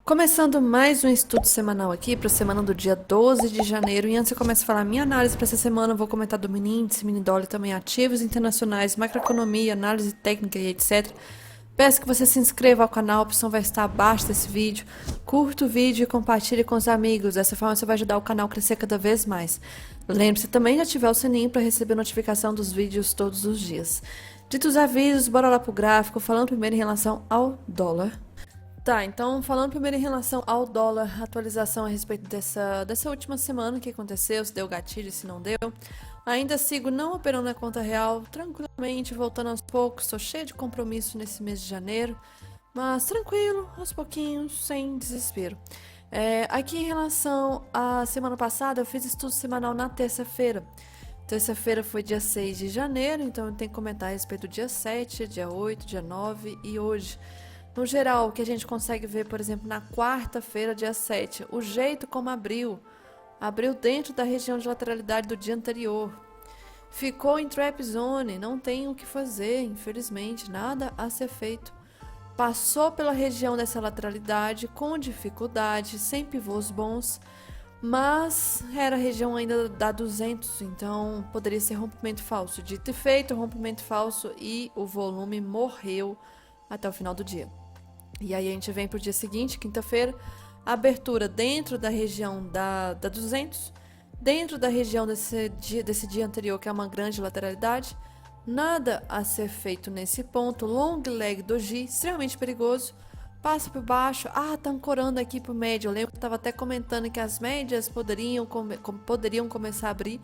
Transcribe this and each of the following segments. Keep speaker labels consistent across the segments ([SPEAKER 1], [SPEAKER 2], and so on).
[SPEAKER 1] Começando mais um estudo semanal aqui para a semana do dia 12 de janeiro. E antes eu começo a falar minha análise para essa semana, eu vou comentar do mini índice, mini dólar, também ativos internacionais, macroeconomia, análise técnica e etc. Peço que você se inscreva ao canal, a opção vai estar abaixo desse vídeo. Curta o vídeo e compartilhe com os amigos. Dessa forma você vai ajudar o canal a crescer cada vez mais. Lembre-se também de ativar o sininho para receber notificação dos vídeos todos os dias. Ditos os avisos, bora lá pro gráfico, falando primeiro em relação ao dólar. Tá, então falando primeiro em relação ao dólar, atualização a respeito dessa última semana, o que aconteceu, se deu gatilho, se não deu. Ainda sigo não operando na conta real, tranquilamente, voltando aos poucos, estou cheio de compromisso nesse mês de janeiro, mas tranquilo, aos pouquinhos, sem desespero. Aqui em relação à semana passada, eu fiz estudo semanal na terça-feira. Terça-feira foi dia 6 de janeiro, então eu tenho que comentar a respeito do dia 7, dia 8, dia 9 e hoje. No geral, o que a gente consegue ver, por exemplo, na quarta-feira, dia 7, o jeito como abriu dentro da região de lateralidade do dia anterior. Ficou em trap zone, não tem o que fazer, infelizmente, nada a ser feito. Passou pela região dessa lateralidade com dificuldade, sem pivôs bons, mas era a região ainda da 200, então poderia ser rompimento falso. Dito e feito, rompimento falso e o volume morreu até o final do dia. E aí a gente vem para o dia seguinte, quinta-feira, abertura dentro da região da 200, dentro da região desse dia anterior, que é uma grande lateralidade. Nada a ser feito nesse ponto. Long leg doji, extremamente perigoso. Passa por baixo. Tá ancorando aqui pro médio. Eu lembro que eu estava até comentando que as médias poderiam começar a abrir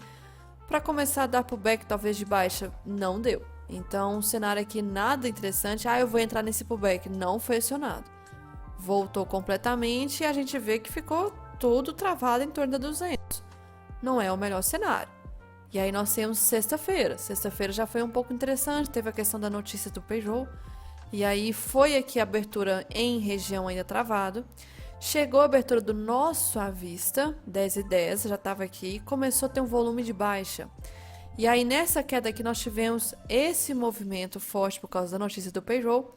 [SPEAKER 1] para começar a dar pullback talvez de baixa. Não deu. Então, o cenário aqui nada interessante. Eu vou entrar nesse pullback. Não foi acionado. Voltou completamente e a gente vê que ficou tudo travado em torno da 200. Não é o melhor cenário. E aí nós temos sexta-feira. Sexta-feira já foi um pouco interessante. Teve a questão da notícia do payroll. E aí foi aqui a abertura em região ainda travado. Chegou a abertura do nosso à vista, 10 e 10, já estava aqui. Começou a ter um volume de baixa. E aí nessa queda aqui nós tivemos esse movimento forte por causa da notícia do payroll.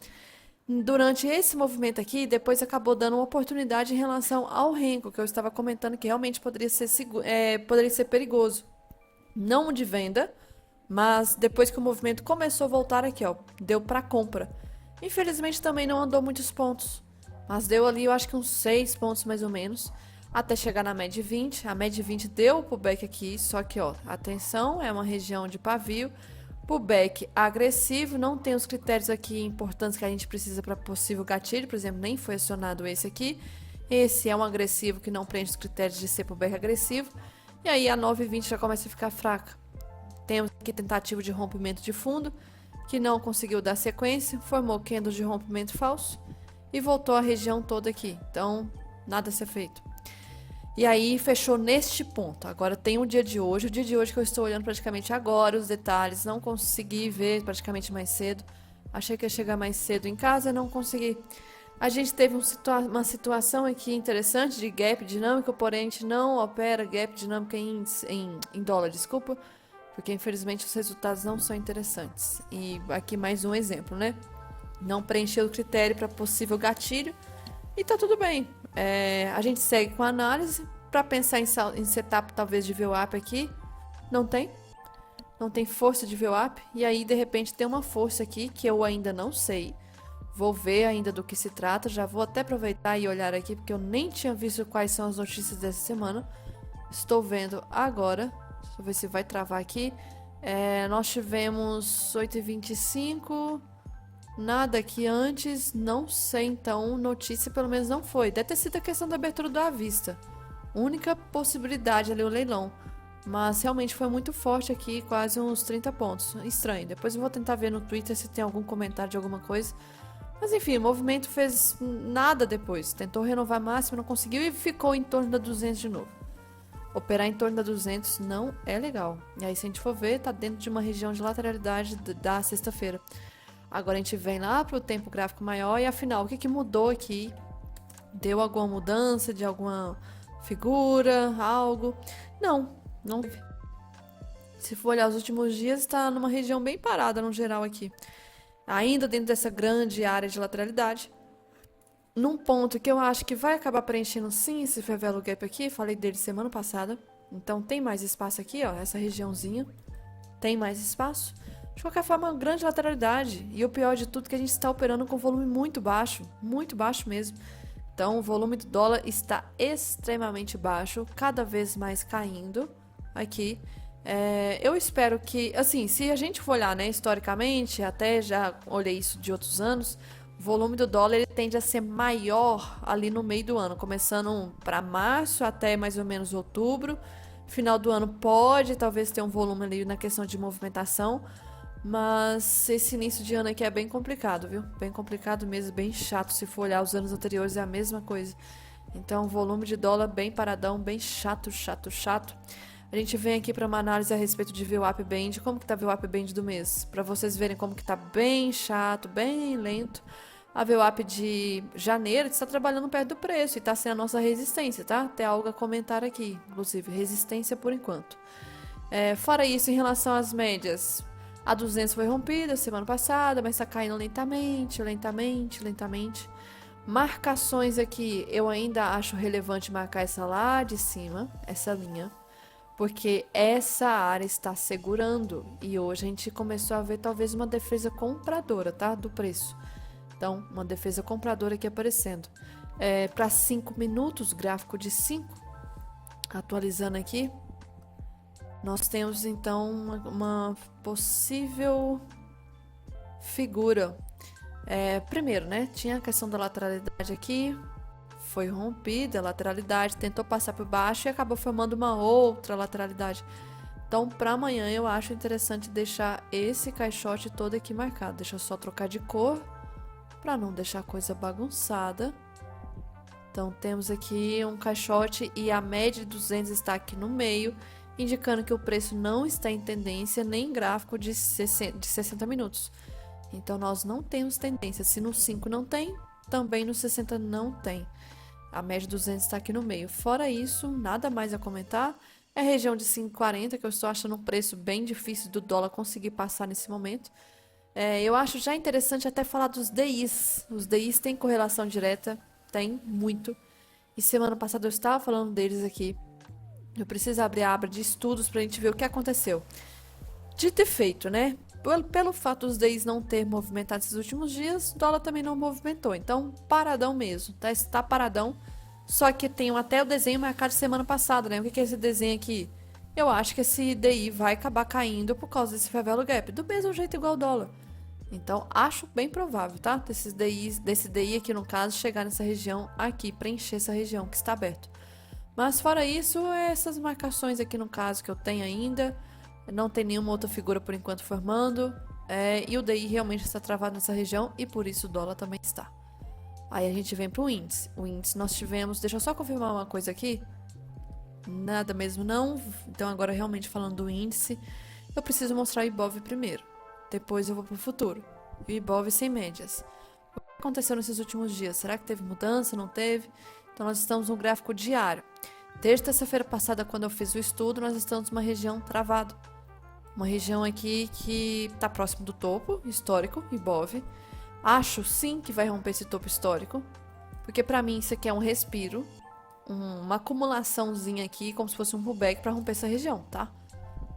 [SPEAKER 1] Durante esse movimento aqui, depois acabou dando uma oportunidade em relação ao renko, que eu estava comentando que realmente poderia ser perigoso. Não de venda, mas depois que o movimento começou a voltar aqui, deu para compra. Infelizmente também não andou muitos pontos, mas deu ali eu acho que uns 6 pontos mais ou menos, até chegar na média 20. A média 20 deu o pullback aqui, só que atenção, é uma região de pavio, pullback agressivo, não tem os critérios aqui importantes que a gente precisa para possível gatilho, por exemplo, nem foi acionado esse aqui. Esse é um agressivo que não prende os critérios de ser pullback agressivo, e aí a 9,20 já começa a ficar fraca. Temos aqui tentativa de rompimento de fundo, que não conseguiu dar sequência, formou candles de rompimento falso e voltou à região toda aqui. Então, nada a ser feito. E aí, fechou neste ponto. Agora tem o dia de hoje que eu estou olhando praticamente agora, os detalhes. Não consegui ver praticamente mais cedo. Achei que ia chegar mais cedo em casa, não consegui. A gente teve uma situação aqui interessante de gap dinâmico, porém a gente não opera gap dinâmica em dólar, desculpa. Porque infelizmente os resultados não são interessantes. E aqui mais um exemplo, né? Não preencheu o critério para possível gatilho e tá tudo bem. A gente segue com a análise para pensar em setup talvez de VWAP aqui. Não tem força de VWAP. E aí de repente tem uma força aqui que eu ainda não sei. Vou ver ainda do que se trata. Já vou até aproveitar e olhar aqui porque eu nem tinha visto quais são as notícias dessa semana. Estou vendo agora. Deixa eu ver se vai travar aqui. Nós tivemos 8h25. Nada aqui antes. Não sei, então. Notícia pelo menos não foi. Deve ter sido a questão da abertura do à vista. Única possibilidade ali, o leilão. Mas realmente foi muito forte aqui. Quase uns 30 pontos. Estranho. Depois eu vou tentar ver no Twitter se tem algum comentário de alguma coisa. Mas enfim, o movimento fez nada depois. Tentou renovar máximo, não conseguiu e ficou em torno da 200 de novo. Operar em torno da 200 não é legal. E aí, se a gente for ver, tá dentro de uma região de lateralidade da sexta-feira. Agora a gente vem lá pro tempo gráfico maior e afinal, o que mudou aqui? Deu alguma mudança de alguma figura, algo? Não teve. Se for olhar os últimos dias, está numa região bem parada no geral aqui. Ainda dentro dessa grande área de lateralidade. num ponto que eu acho que vai acabar preenchendo sim esse favela gap aqui, falei dele semana passada. Então tem mais espaço aqui, ó, essa regiãozinha tem mais espaço. De qualquer forma, uma grande lateralidade. E o pior de tudo é que a gente está operando com volume muito baixo mesmo. Então o volume do dólar está extremamente baixo, cada vez mais caindo aqui. Eu espero que, assim, se a gente for olhar, né, historicamente, até já olhei isso de outros anos, o volume do dólar ele tende a ser maior ali no meio do ano, começando para março até mais ou menos outubro. Final do ano pode talvez ter um volume ali na questão de movimentação, mas esse início de ano aqui é bem complicado, viu? Bem complicado mesmo, bem chato. Se for olhar os anos anteriores é a mesma coisa. Então, volume de dólar bem paradão, bem chato, chato, chato. A gente vem aqui para uma análise a respeito de VWAP Band. Como que tá o VWAP Band do mês? Para vocês verem como que tá bem chato, bem lento. A VWAP de janeiro está trabalhando perto do preço e está sendo a nossa resistência, tá? Tem algo a comentar aqui, inclusive, resistência por enquanto. Fora isso, em relação às médias, a 200 foi rompida semana passada, mas está caindo lentamente, lentamente, lentamente. Marcações aqui, eu ainda acho relevante marcar essa lá de cima, essa linha, porque essa área está segurando e hoje a gente começou a ver talvez uma defesa compradora, tá? Do preço. Então, uma defesa compradora aqui aparecendo. Para 5 minutos, gráfico de 5, atualizando aqui, nós temos então uma possível figura. Primeiro, né? Tinha a questão da lateralidade aqui, foi rompida a lateralidade, tentou passar por baixo e acabou formando uma outra lateralidade. Então, para amanhã, eu acho interessante deixar esse caixote todo aqui marcado. Deixa eu só trocar de cor para não deixar a coisa bagunçada. Então temos aqui um caixote e a média de 200 está aqui no meio, indicando que o preço não está em tendência nem em gráfico de 60 minutos. Então nós não temos tendência. Se no 5 não tem, também no 60 não tem. A média de 200 está aqui no meio. Fora isso, nada mais a comentar. É a região de 5,40 que eu estou achando um preço bem difícil do dólar conseguir passar nesse momento. Eu acho já interessante até falar dos DIs. Os DIs têm correlação direta, tem muito. E semana passada eu estava falando deles aqui. Eu preciso abrir a aba de estudos para a gente ver o que aconteceu. Dito e feito, né? Pelo fato dos DIs não ter movimentado esses últimos dias, o dólar também não movimentou. Então, paradão mesmo, tá? Está paradão. Só que tem até o desenho marcado de semana passada, né? O que é esse desenho aqui? Eu acho que esse DI vai acabar caindo por causa desse favela gap, do mesmo jeito igual o dólar. Então, acho bem provável, tá? Desse DI aqui, no caso, chegar nessa região aqui, preencher essa região que está aberta. Mas, fora isso, essas marcações aqui, no caso, que eu tenho ainda. Não tem nenhuma outra figura, por enquanto, formando. E o DI realmente está travado nessa região e, por isso, o dólar também está. Aí, a gente vem para o índice. O índice nós tivemos... Deixa eu só confirmar uma coisa aqui. Nada mesmo, não. Então, agora, realmente, falando do índice, eu preciso mostrar o Ibov primeiro. Depois eu vou para o futuro. E o Ibov sem médias. O que aconteceu nesses últimos dias? Será que teve mudança? Não teve? Então, nós estamos no gráfico diário. Desde terça-feira passada, quando eu fiz o estudo, nós estamos numa região travada. Uma região aqui que está próximo do topo histórico, Ibov. Acho sim que vai romper esse topo histórico. Porque para mim isso aqui é um respiro. Uma acumulaçãozinha aqui, como se fosse um pullback para romper essa região, tá?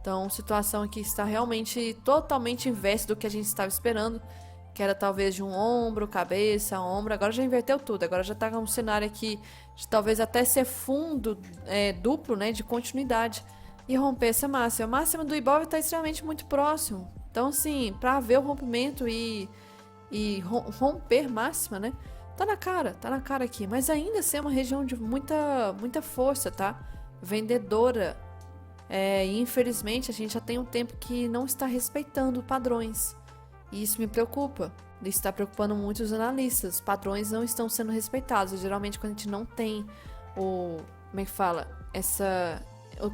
[SPEAKER 1] Então, a situação aqui está realmente totalmente inversa do que a gente estava esperando, que era talvez de um ombro, cabeça, ombro. Agora já inverteu tudo. Agora já está um cenário aqui de talvez até ser fundo duplo, né, de continuidade e romper essa máxima. A máxima do Ibov está extremamente muito próximo. Então, assim, para ver o rompimento e romper máxima, né, tá na cara aqui. Mas ainda assim é uma região de muita força, tá? Vendedora. E infelizmente a gente já tem um tempo que não está respeitando padrões. E isso me preocupa. Isso está preocupando muito os analistas. Padrões não estão sendo respeitados. Geralmente quando a gente não tem como é que fala?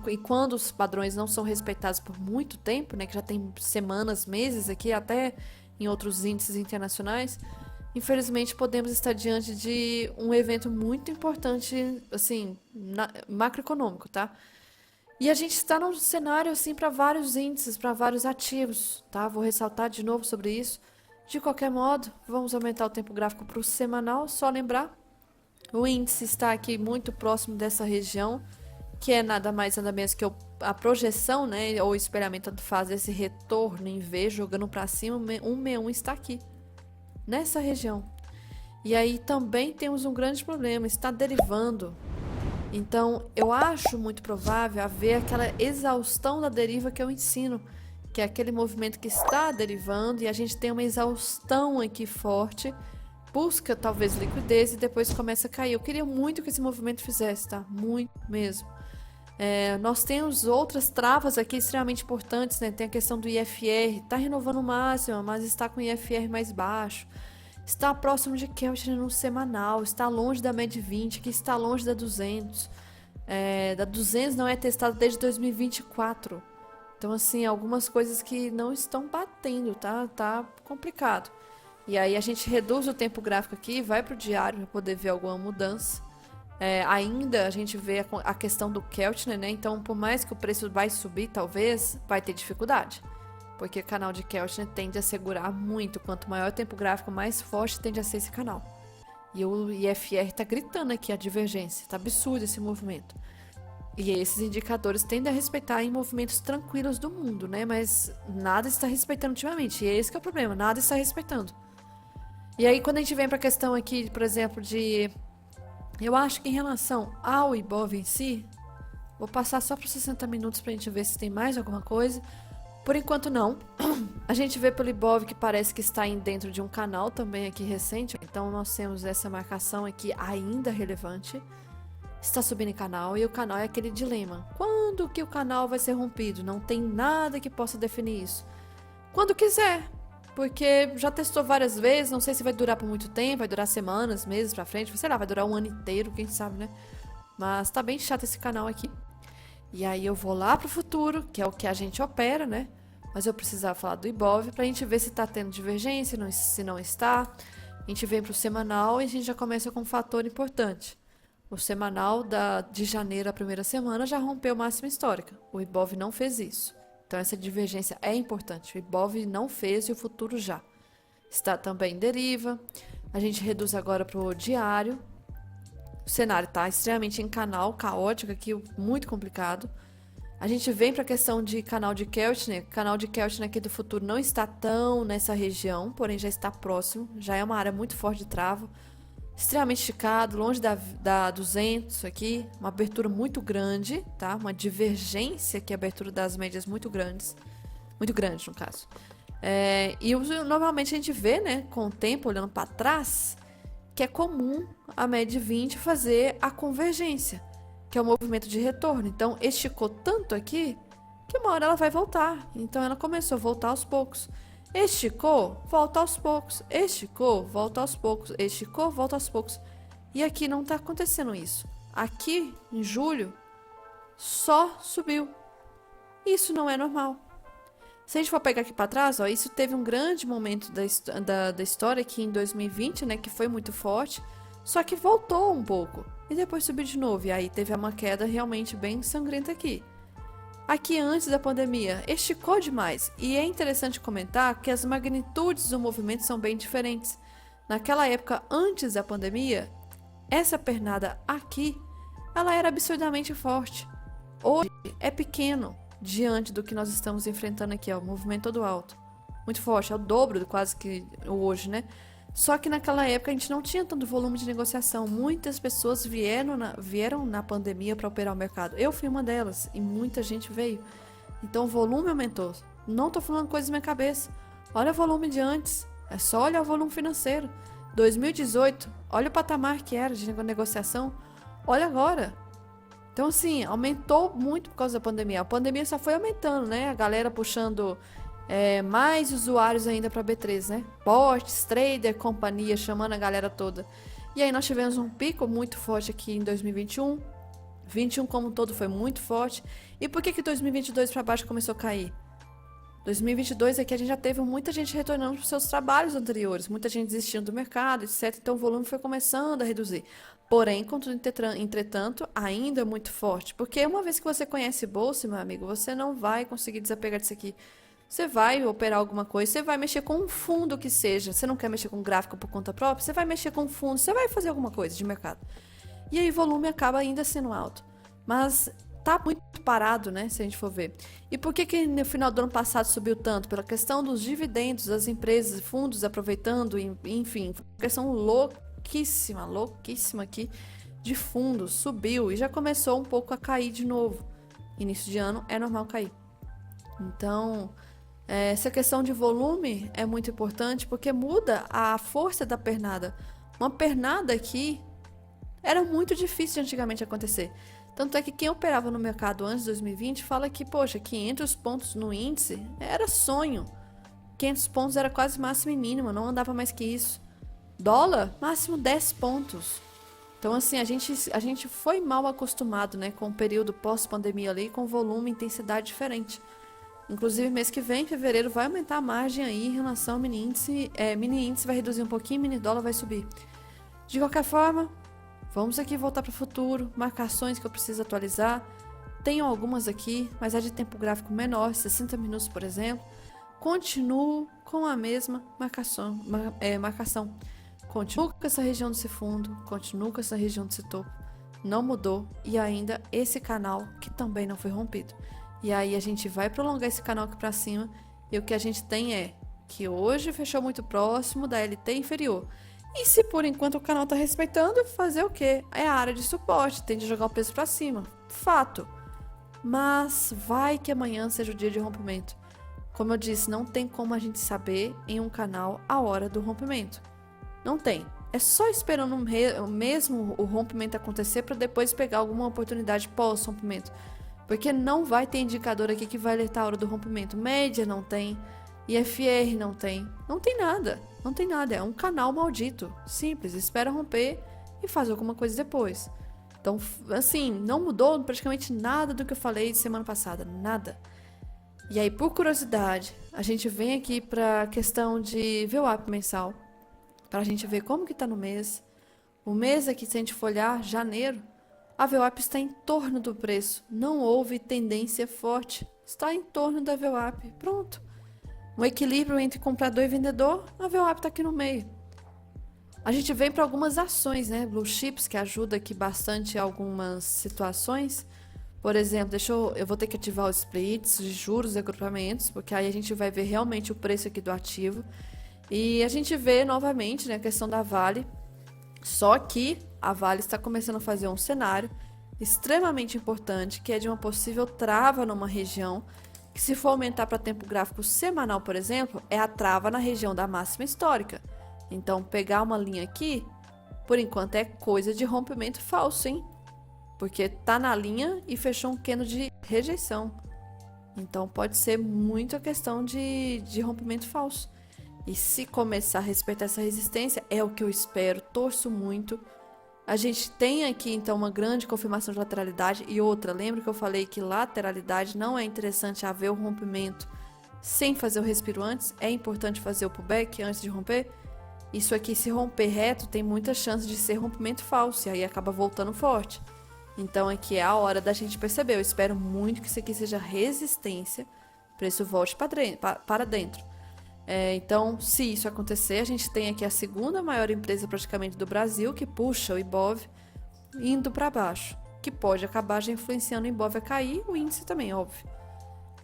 [SPEAKER 1] E quando os padrões não são respeitados por muito tempo, né? Que já tem semanas, meses aqui, até em outros índices internacionais, infelizmente podemos estar diante de um evento muito importante, assim, macroeconômico, tá? E a gente está num cenário assim para vários índices, para vários ativos, tá? Vou ressaltar de novo sobre isso. De qualquer modo, vamos aumentar o tempo gráfico para o semanal, só lembrar, o índice está aqui muito próximo dessa região, que é nada mais nada menos que a projeção, né, ou o espelhamento faz esse retorno em V jogando para cima, 161 está aqui, nessa região. E aí também temos um grande problema, está derivando. Então, eu acho muito provável haver aquela exaustão da deriva que eu ensino, que é aquele movimento que está derivando e a gente tem uma exaustão aqui forte, busca talvez liquidez e depois começa a cair. Eu queria muito que esse movimento fizesse, tá? Muito mesmo. Nós temos outras travas aqui extremamente importantes, né? Tem a questão do IFR, está renovando o máximo, mas está com o IFR mais baixo. Está próximo de Keltner no semanal, está longe da MED 20, que está longe da 200. Da 200 não é testada desde 2024. Então, assim, algumas coisas que não estão batendo, tá? Tá complicado. E aí a gente reduz o tempo gráfico aqui, vai para o diário para poder ver alguma mudança. Ainda a gente vê a questão do Keltner, né? Então, por mais que o preço vai subir, talvez, vai ter dificuldade. Porque o canal de Keltner tende a segurar muito. Quanto maior o tempo gráfico, mais forte tende a ser esse canal. E o IFR tá gritando aqui a divergência. Tá absurdo esse movimento. E esses indicadores tendem a respeitar em movimentos tranquilos do mundo, né? Mas nada está respeitando ultimamente. E esse que é o problema, nada está respeitando. E aí, quando a gente vem para a questão aqui, por exemplo, de... Eu acho que em relação ao Ibov em si, vou passar só para 60 minutos para a gente ver se tem mais alguma coisa. Por enquanto, não. A gente vê pelo Ibov que parece que está dentro de um canal também aqui recente. Então, nós temos essa marcação aqui ainda relevante. Está subindo em canal e o canal é aquele dilema. Quando que o canal vai ser rompido? Não tem nada que possa definir isso. Quando quiser. Porque já testou várias vezes, não sei se vai durar por muito tempo, vai durar semanas, meses pra frente, sei lá, vai durar um ano inteiro, quem sabe, né? Mas tá bem chato esse canal aqui. E aí eu vou lá pro futuro, que é o que a gente opera, né? Mas eu precisava falar do Ibov pra gente ver se tá tendo divergência, se não está. A gente vem pro semanal e a gente já começa com um fator importante. O semanal de janeiro, a primeira semana, já rompeu máxima histórica. O Ibov não fez isso. Então, essa divergência é importante. O Ibov não fez e o futuro já. Está também em deriva. A gente reduz agora para o diário. O cenário está extremamente em canal, caótico aqui, muito complicado. A gente vem para a questão de canal de Keltner. O canal de Keltner aqui do futuro não está tão nessa região, porém já está próximo. Já é uma área muito forte de trava. Extremamente esticado, longe da 200 aqui, uma abertura muito grande, tá? Uma divergência aqui, abertura das médias muito grandes, muito grande no caso. Normalmente a gente vê, né, com o tempo, olhando para trás, que é comum a média 20 fazer a convergência, que é o movimento de retorno. Então, esticou tanto aqui, que uma hora ela vai voltar. Então, ela começou a voltar aos poucos. Esticou, volta aos poucos. Esticou, volta aos poucos. Esticou, volta aos poucos. E aqui não está acontecendo isso. Aqui, em julho, só subiu. Isso não é normal. Se a gente for pegar aqui para trás, ó, isso teve um grande momento da história aqui em 2020, né, que foi muito forte, só que voltou um pouco e depois subiu de novo. E aí teve uma queda realmente bem sangrenta aqui. Aqui antes da pandemia, esticou demais. E é interessante comentar que as magnitudes do movimento são bem diferentes. Naquela época, antes da pandemia, essa pernada aqui, ela era absurdamente forte. Hoje é pequeno diante do que nós estamos enfrentando aqui, ó, o movimento todo alto. Muito forte, é o dobro do quase que hoje, né? Só que naquela época a gente não tinha tanto volume de negociação. Muitas pessoas vieram na pandemia para operar o mercado. Eu fui uma delas e muita gente veio. Então o volume aumentou. Não estou falando coisas na minha cabeça. Olha o volume de antes. É só olhar o volume financeiro. 2018, olha o patamar que era de negociação. Olha agora. Então assim, aumentou muito por causa da pandemia. A pandemia só foi aumentando, né? A galera puxando... mais usuários ainda para B3, né? Bots, trader, companhia, chamando a galera toda. E aí nós tivemos um pico muito forte aqui em 2021. 21 como um todo foi muito forte. E por que 2022 para baixo começou a cair? 2022 aqui a gente já teve muita gente retornando para os seus trabalhos anteriores, muita gente desistindo do mercado, etc. Então o volume foi começando a reduzir. Porém, contudo, entretanto, ainda é muito forte. Porque uma vez que você conhece bolsa, meu amigo, você não vai conseguir desapegar disso aqui. Você vai operar alguma coisa, você vai mexer com um fundo que seja. Você não quer mexer com gráfico por conta própria, você vai mexer com um fundo, você vai fazer alguma coisa de mercado. E aí o volume acaba ainda sendo alto. Mas tá muito parado, né, se a gente for ver. E por que que no final do ano passado subiu tanto? Pela questão dos dividendos das empresas, fundos aproveitando, enfim, questão louquíssima, louquíssima aqui de fundos, subiu e já começou um pouco a cair de novo. Início de ano é normal cair. Então, essa questão de volume é muito importante porque muda a força da pernada. Uma pernada aqui era muito difícil de antigamente acontecer. Tanto é que quem operava no mercado antes de 2020 fala que, poxa, 500 pontos no índice era sonho. 500 pontos era quase máximo e mínimo, não andava mais que isso. Dólar, máximo 10 pontos. Então, assim, a gente foi mal acostumado, né, com o período pós-pandemia ali, com volume e intensidade diferente. Inclusive, mês que vem, em fevereiro, vai aumentar a margem aí em relação ao mini índice. Mini índice vai reduzir um pouquinho, mini dólar vai subir. De qualquer forma, vamos aqui voltar para o futuro, marcações que eu preciso atualizar. Tenho algumas aqui, mas é de tempo gráfico menor, 60 minutos, por exemplo. Continuo com a mesma marcação. Continuo com essa região desse fundo, continuo com essa região desse topo. Não mudou e ainda esse canal que também não foi rompido. E aí a gente vai prolongar esse canal aqui para cima e o que a gente tem é que hoje fechou muito próximo da LT inferior. E se por enquanto o canal tá respeitando, fazer o quê? É a área de suporte, tende a jogar o preço para cima. Fato. Mas vai que amanhã seja o dia de rompimento. Como eu disse, não tem como a gente saber em um canal a hora do rompimento. Não tem. É só esperando mesmo o rompimento acontecer para depois pegar alguma oportunidade pós-rompimento. Porque não vai ter indicador aqui que vai alertar a hora do rompimento. Média não tem. IFR não tem. Não tem nada. Não tem nada. É um canal maldito. Simples. Espera romper e faz alguma coisa depois. Então, assim, não mudou praticamente nada do que eu falei de semana passada. Nada. E aí, por curiosidade, a gente vem aqui para a questão de VWAP mensal. Para a gente ver como que tá no mês. O mês aqui, se a gente for olhar, janeiro, a VWAP está em torno do preço. Não houve tendência forte. Está em torno da VWAP. Pronto. Um equilíbrio entre comprador e vendedor, a VWAP está aqui no meio. A gente vem para algumas ações, né? Blue Chips, que ajuda aqui bastante em algumas situações. Por exemplo, eu vou ter que ativar os splits de juros e agrupamentos, porque aí a gente vai ver realmente o preço aqui do ativo. E a gente vê novamente, né, a questão da Vale. Só que a Vale está começando a fazer um cenário extremamente importante, que é de uma possível trava numa região, que se for aumentar para tempo gráfico semanal, por exemplo, é a trava na região da máxima histórica. Então, pegar uma linha aqui, por enquanto é coisa de rompimento falso, hein? Porque tá na linha e fechou um candle de rejeição. Então, pode ser muito a questão de rompimento falso. E se começar a respeitar essa resistência, é o que eu espero, torço muito. A gente tem aqui, então, uma grande confirmação de lateralidade e outra. Lembra que eu falei que lateralidade não é interessante haver o rompimento sem fazer o respiro antes? É importante fazer o pullback antes de romper? Isso aqui, se romper reto, tem muita chance de ser rompimento falso e aí acaba voltando forte. Então, aqui é a hora da gente perceber. Eu espero muito que isso aqui seja resistência, o preço volte para dentro. Então, se isso acontecer, a gente tem aqui a segunda maior empresa praticamente do Brasil, que puxa o Ibov indo para baixo, que pode acabar já influenciando o Ibov a cair, o índice também, óbvio.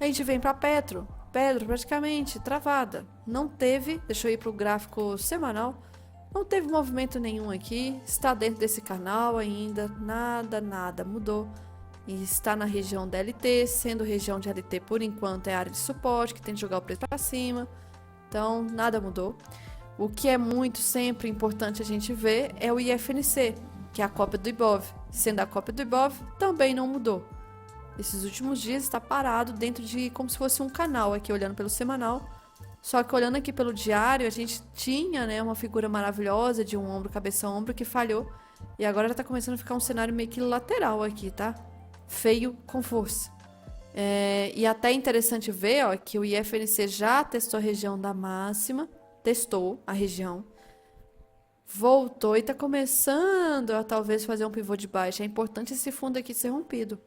[SPEAKER 1] A gente vem para Petro praticamente travada, não teve, deixa eu ir para o gráfico semanal, não teve movimento nenhum aqui, está dentro desse canal ainda, nada mudou. E está na região da LT, sendo região de LT por enquanto é área de suporte, que tem que jogar o preço para cima. Então, nada mudou. O que é muito sempre importante a gente ver é o IFNC, que é a cópia do Ibov. Sendo a cópia do Ibov, também não mudou. Esses últimos dias está parado dentro de como se fosse um canal aqui, olhando pelo semanal. Só que olhando aqui pelo diário, a gente tinha, né, uma figura maravilhosa de um ombro, cabeça ombro, que falhou. E agora já está começando a ficar um cenário meio que lateral aqui, tá? Feio com força. E até interessante ver, ó, que o IFNC já testou a região da máxima, testou a região, voltou e está começando a talvez fazer um pivô de baixa. É importante esse fundo aqui ser rompido.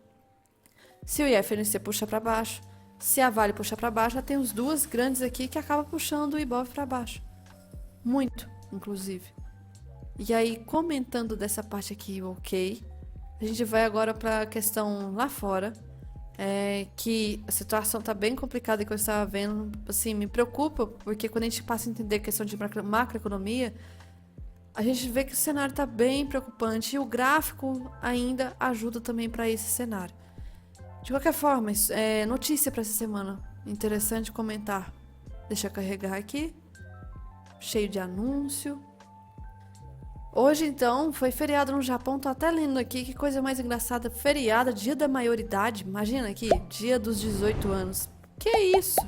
[SPEAKER 1] Se o IFNC puxa para baixo, Se a Vale puxar para baixo, ela tem os duas grandes aqui que acabam puxando o Ibov para baixo. Muito, inclusive. E aí, comentando dessa parte aqui, ok, a gente vai agora para a questão lá fora, que a situação tá bem complicada que eu estava vendo, assim, me preocupa, porque quando a gente passa a entender a questão de macroeconomia, a gente vê que o cenário tá bem preocupante e o gráfico ainda ajuda também para esse cenário. De qualquer forma, notícia para essa semana, interessante comentar. Deixa eu carregar aqui, cheio de anúncio. Hoje, então, foi feriado no Japão, tô até lendo aqui, que coisa mais engraçada, feriado, dia da maioridade, imagina aqui, dia dos 18 anos. Que isso?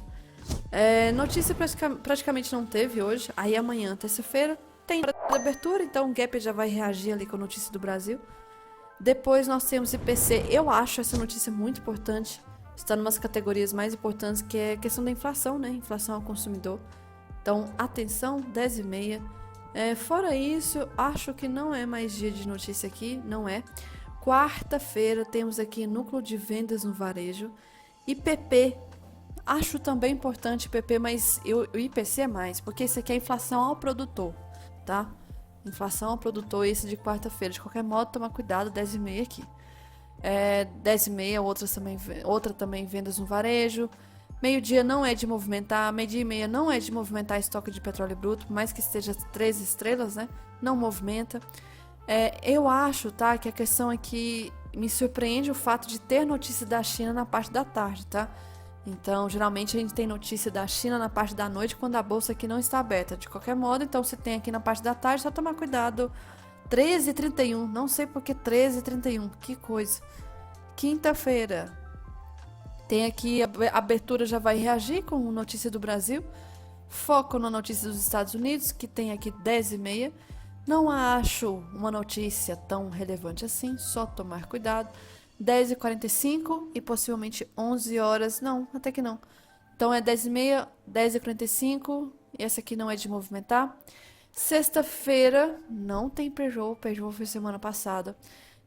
[SPEAKER 1] Notícia praticamente não teve hoje, aí amanhã, terça-feira, tem hora de abertura, então o Gap já vai reagir ali com a notícia do Brasil. Depois nós temos IPC, eu acho essa notícia muito importante, está em umas categorias mais importantes, que é a questão da inflação, né, inflação ao consumidor. Então, atenção, 10h30. Fora isso, acho que não é mais dia de notícia aqui, não é. Quarta-feira temos aqui núcleo de vendas no varejo. IPP, acho também importante IPP, mas o IPC é mais, porque esse aqui é inflação ao produtor, tá? Inflação ao produtor, esse de quarta-feira. De qualquer modo, tomar cuidado, 10h30 aqui. 10h30, outra também vendas no varejo. Meio-dia não é de movimentar, meio-dia e meia não é de movimentar estoque de petróleo bruto, por mais que esteja 3 estrelas, né? Não movimenta. Eu acho, tá, que a questão é que me surpreende o fato de ter notícia da China na parte da tarde, tá? Então, geralmente a gente tem notícia da China na parte da noite quando a bolsa aqui não está aberta. De qualquer modo, então você tem aqui na parte da tarde, só tomar cuidado. 13h31, não sei por que 13h31, que coisa. Quinta-feira. Tem aqui, a abertura já vai reagir com notícia do Brasil. Foco na notícia dos Estados Unidos, que tem aqui 10h30. Não acho uma notícia tão relevante assim, só tomar cuidado. 10h45 e possivelmente 11 horas. Não, até que não. Então é 10h30, 10h45. E essa aqui não é de movimentar. Sexta-feira não tem Peugeot. Peugeot foi semana passada.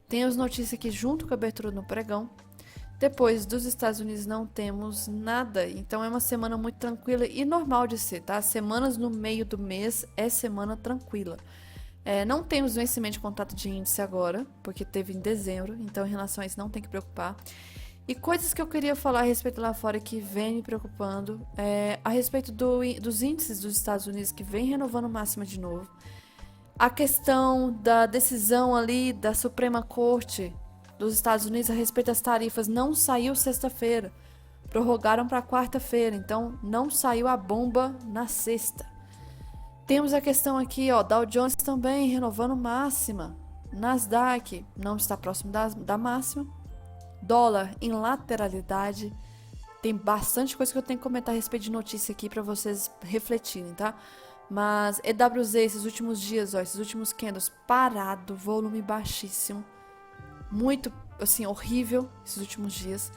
[SPEAKER 1] Tem as notícias aqui junto com a abertura no pregão. Depois dos Estados Unidos não temos nada, então é uma semana muito tranquila e normal de ser, tá? Semanas no meio do mês é semana tranquila. Não temos vencimento de contrato de índice agora, porque teve em dezembro, então em relação a isso não tem que preocupar. E coisas que eu queria falar a respeito lá fora que vem me preocupando, a respeito dos índices dos Estados Unidos que vem renovando máxima de novo. A questão da decisão ali da Suprema Corte dos Estados Unidos a respeito das tarifas não saiu sexta-feira, prorrogaram para quarta-feira, então não saiu a bomba na sexta. Temos a questão aqui, ó, Dow Jones também renovando máxima, Nasdaq não está próximo da máxima, dólar em lateralidade, tem bastante coisa que eu tenho que comentar a respeito de notícia aqui para vocês refletirem, tá? Mas EWZ esses últimos dias, ó, esses últimos candles parado, volume baixíssimo. Muito, assim, horrível esses últimos dias.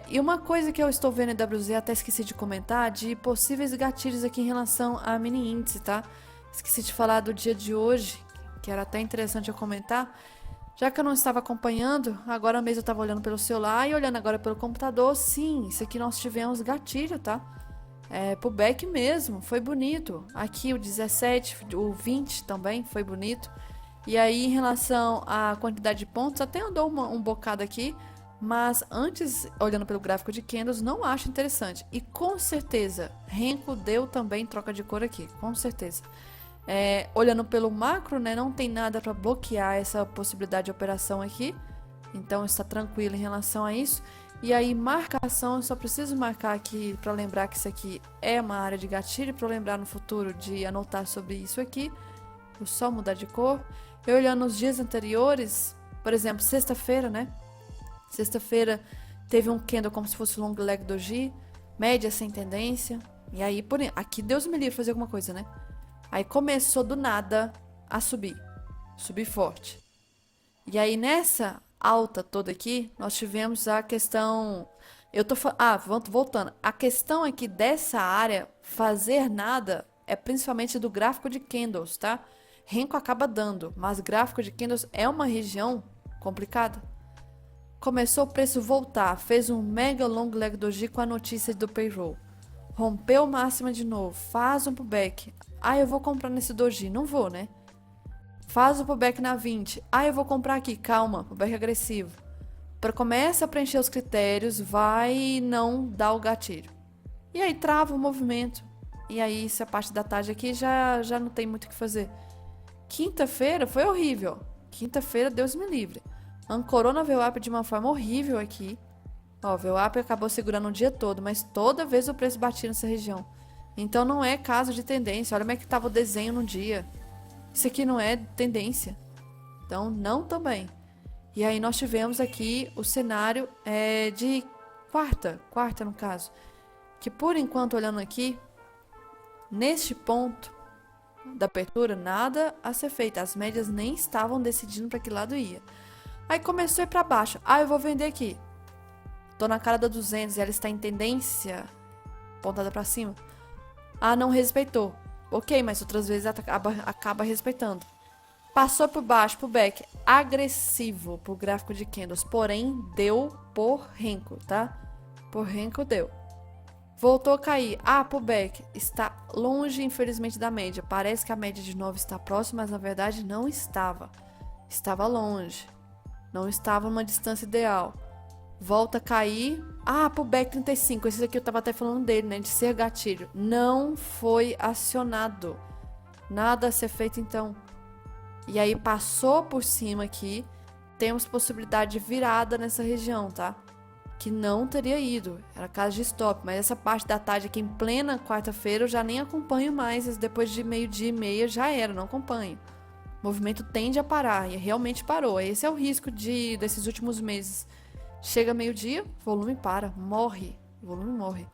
[SPEAKER 1] E uma coisa que eu estou vendo em WZ, até esqueci de comentar, de possíveis gatilhos aqui em relação a mini índice, tá? Esqueci de falar do dia de hoje, que era até interessante eu comentar. Já que eu não estava acompanhando, agora mesmo eu estava olhando pelo celular e olhando agora pelo computador, sim, isso aqui nós tivemos gatilho, tá? Pro back mesmo, foi bonito. Aqui o 17, o 20 também foi bonito. E aí, em relação à quantidade de pontos, até andou um bocado aqui, mas antes, olhando pelo gráfico de candles, não acho interessante. E com certeza, Renko deu também troca de cor aqui, com certeza. Olhando pelo macro, né, não tem nada para bloquear essa possibilidade de operação aqui, então está tranquilo em relação a isso. E aí, marcação, eu só preciso marcar aqui para lembrar que isso aqui é uma área de gatilho, para lembrar no futuro de anotar sobre isso aqui. Vou só mudar de cor. Eu olhando os dias anteriores, por exemplo, sexta-feira, né? Sexta-feira teve um candle como se fosse long leg doji, média sem tendência. E aí, aqui Deus me livre fazer alguma coisa, né? Aí começou do nada a subir forte. E aí nessa alta toda aqui, nós tivemos a questão... voltando. A questão aqui dessa área, fazer nada, é principalmente do gráfico de candles, tá? Renko acaba dando, mas gráfico de candles é uma região complicada. Começou o preço voltar, fez um mega long leg doji com a notícia do payroll. Rompeu máxima de novo, faz um pullback. Ah, eu vou comprar nesse doji. Não vou, né? Faz o pullback na 20. Ah, eu vou comprar aqui. Calma, pullback agressivo. Para começa a preencher os critérios, vai não dar o gatilho. E aí trava o movimento. E aí, essa parte da tarde aqui já não tem muito o que fazer. Quinta-feira foi horrível. Quinta-feira, Deus me livre. Ancorou na VWAP de uma forma horrível aqui. Ó, o VWAP acabou segurando o dia todo, mas toda vez o preço batia nessa região. Então não é caso de tendência. Olha como é que estava o desenho no dia. Isso aqui não é tendência. Então, não também. E aí nós tivemos aqui o cenário de quarta no caso. Que por enquanto, olhando aqui, neste ponto da abertura, nada a ser feito. As médias nem estavam decidindo para que lado ia. Aí começou a ir para baixo. Ah, eu vou vender aqui. Tô na cara da 200 e ela está em tendência pontada para cima. Ah, não respeitou. Ok, mas outras vezes acaba respeitando. Passou por baixo, por back, agressivo pro gráfico de candles, porém deu por Renko, tá? Por Renko deu. Voltou a cair. Ah, pro back, está longe, infelizmente, da média. Parece que a média de 9 está próxima, mas na verdade não estava. Estava longe. Não estava numa distância ideal. Volta a cair. Ah, pro back 35. Esse aqui eu tava até falando dele, né? De ser gatilho. Não foi acionado. Nada a ser feito, então. E aí passou por cima aqui. Temos possibilidade de virada nessa região, tá? Que não teria ido. Era caso de stop. Mas essa parte da tarde aqui em plena quarta-feira eu já nem acompanho mais. Depois de meio-dia e meia já era, não acompanho. O movimento tende a parar. E realmente parou. Esse é o risco desses últimos meses. Chega meio-dia, volume para, morre. O volume morre.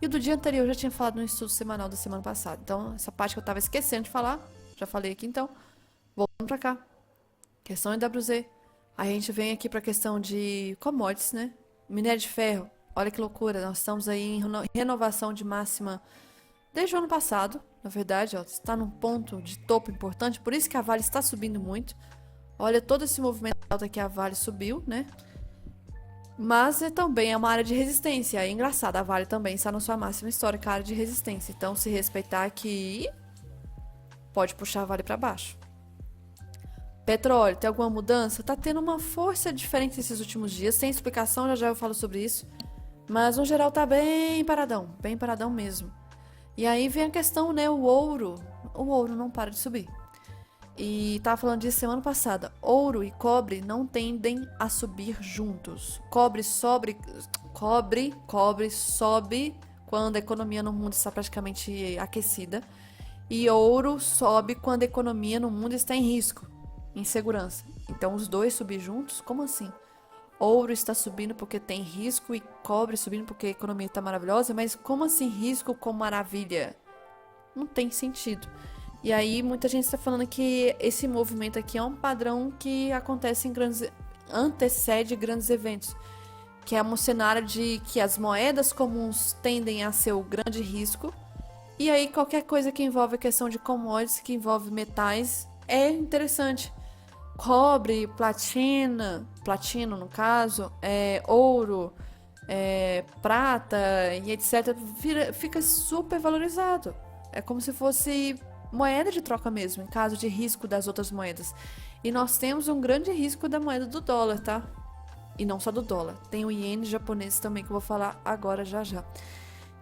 [SPEAKER 1] E o do dia anterior eu já tinha falado no estudo semanal da semana passada. Então, essa parte que eu tava esquecendo de falar, já falei aqui então. Voltando pra cá. Questão EWZ. Aí a gente vem aqui pra questão de commodities, né? Minério de ferro. Olha que loucura. Nós estamos aí em renovação de máxima desde o ano passado. Na verdade, ó, está num ponto de topo importante. Por isso que a Vale está subindo muito. Olha todo esse movimento alto que a Vale subiu, né? Mas também é uma área de resistência. É engraçado, a Vale também está na sua máxima histórica área de resistência. Então, se respeitar aqui, pode puxar a Vale para baixo. Petróleo, tem alguma mudança? Tá tendo uma força diferente nesses últimos dias. Sem explicação, já eu falo sobre isso. Mas, no geral, tá bem paradão mesmo. E aí vem a questão, né? O ouro não para de subir. E tava falando disso semana passada. Ouro e cobre não tendem a subir juntos. Cobre sobe quando a economia no mundo está praticamente aquecida. E ouro sobe quando a economia no mundo está em risco, em segurança. Então os dois subir juntos? Como assim? Ouro está subindo porque tem risco e cobre subindo porque a economia está maravilhosa, mas como assim risco com maravilha? Não tem sentido. E aí muita gente está falando que esse movimento aqui é um padrão que acontece antecede grandes eventos, que é um cenário de que as moedas comuns tendem a ser o grande risco, e aí qualquer coisa que envolve a questão de commodities, que envolve metais, é interessante. Cobre, platino no caso, ouro, prata e etc. Fica super valorizado. É como se fosse moeda de troca mesmo, em caso de risco das outras moedas. E nós temos um grande risco da moeda do dólar, tá? E não só do dólar. Tem o iene japonês também, que eu vou falar agora já.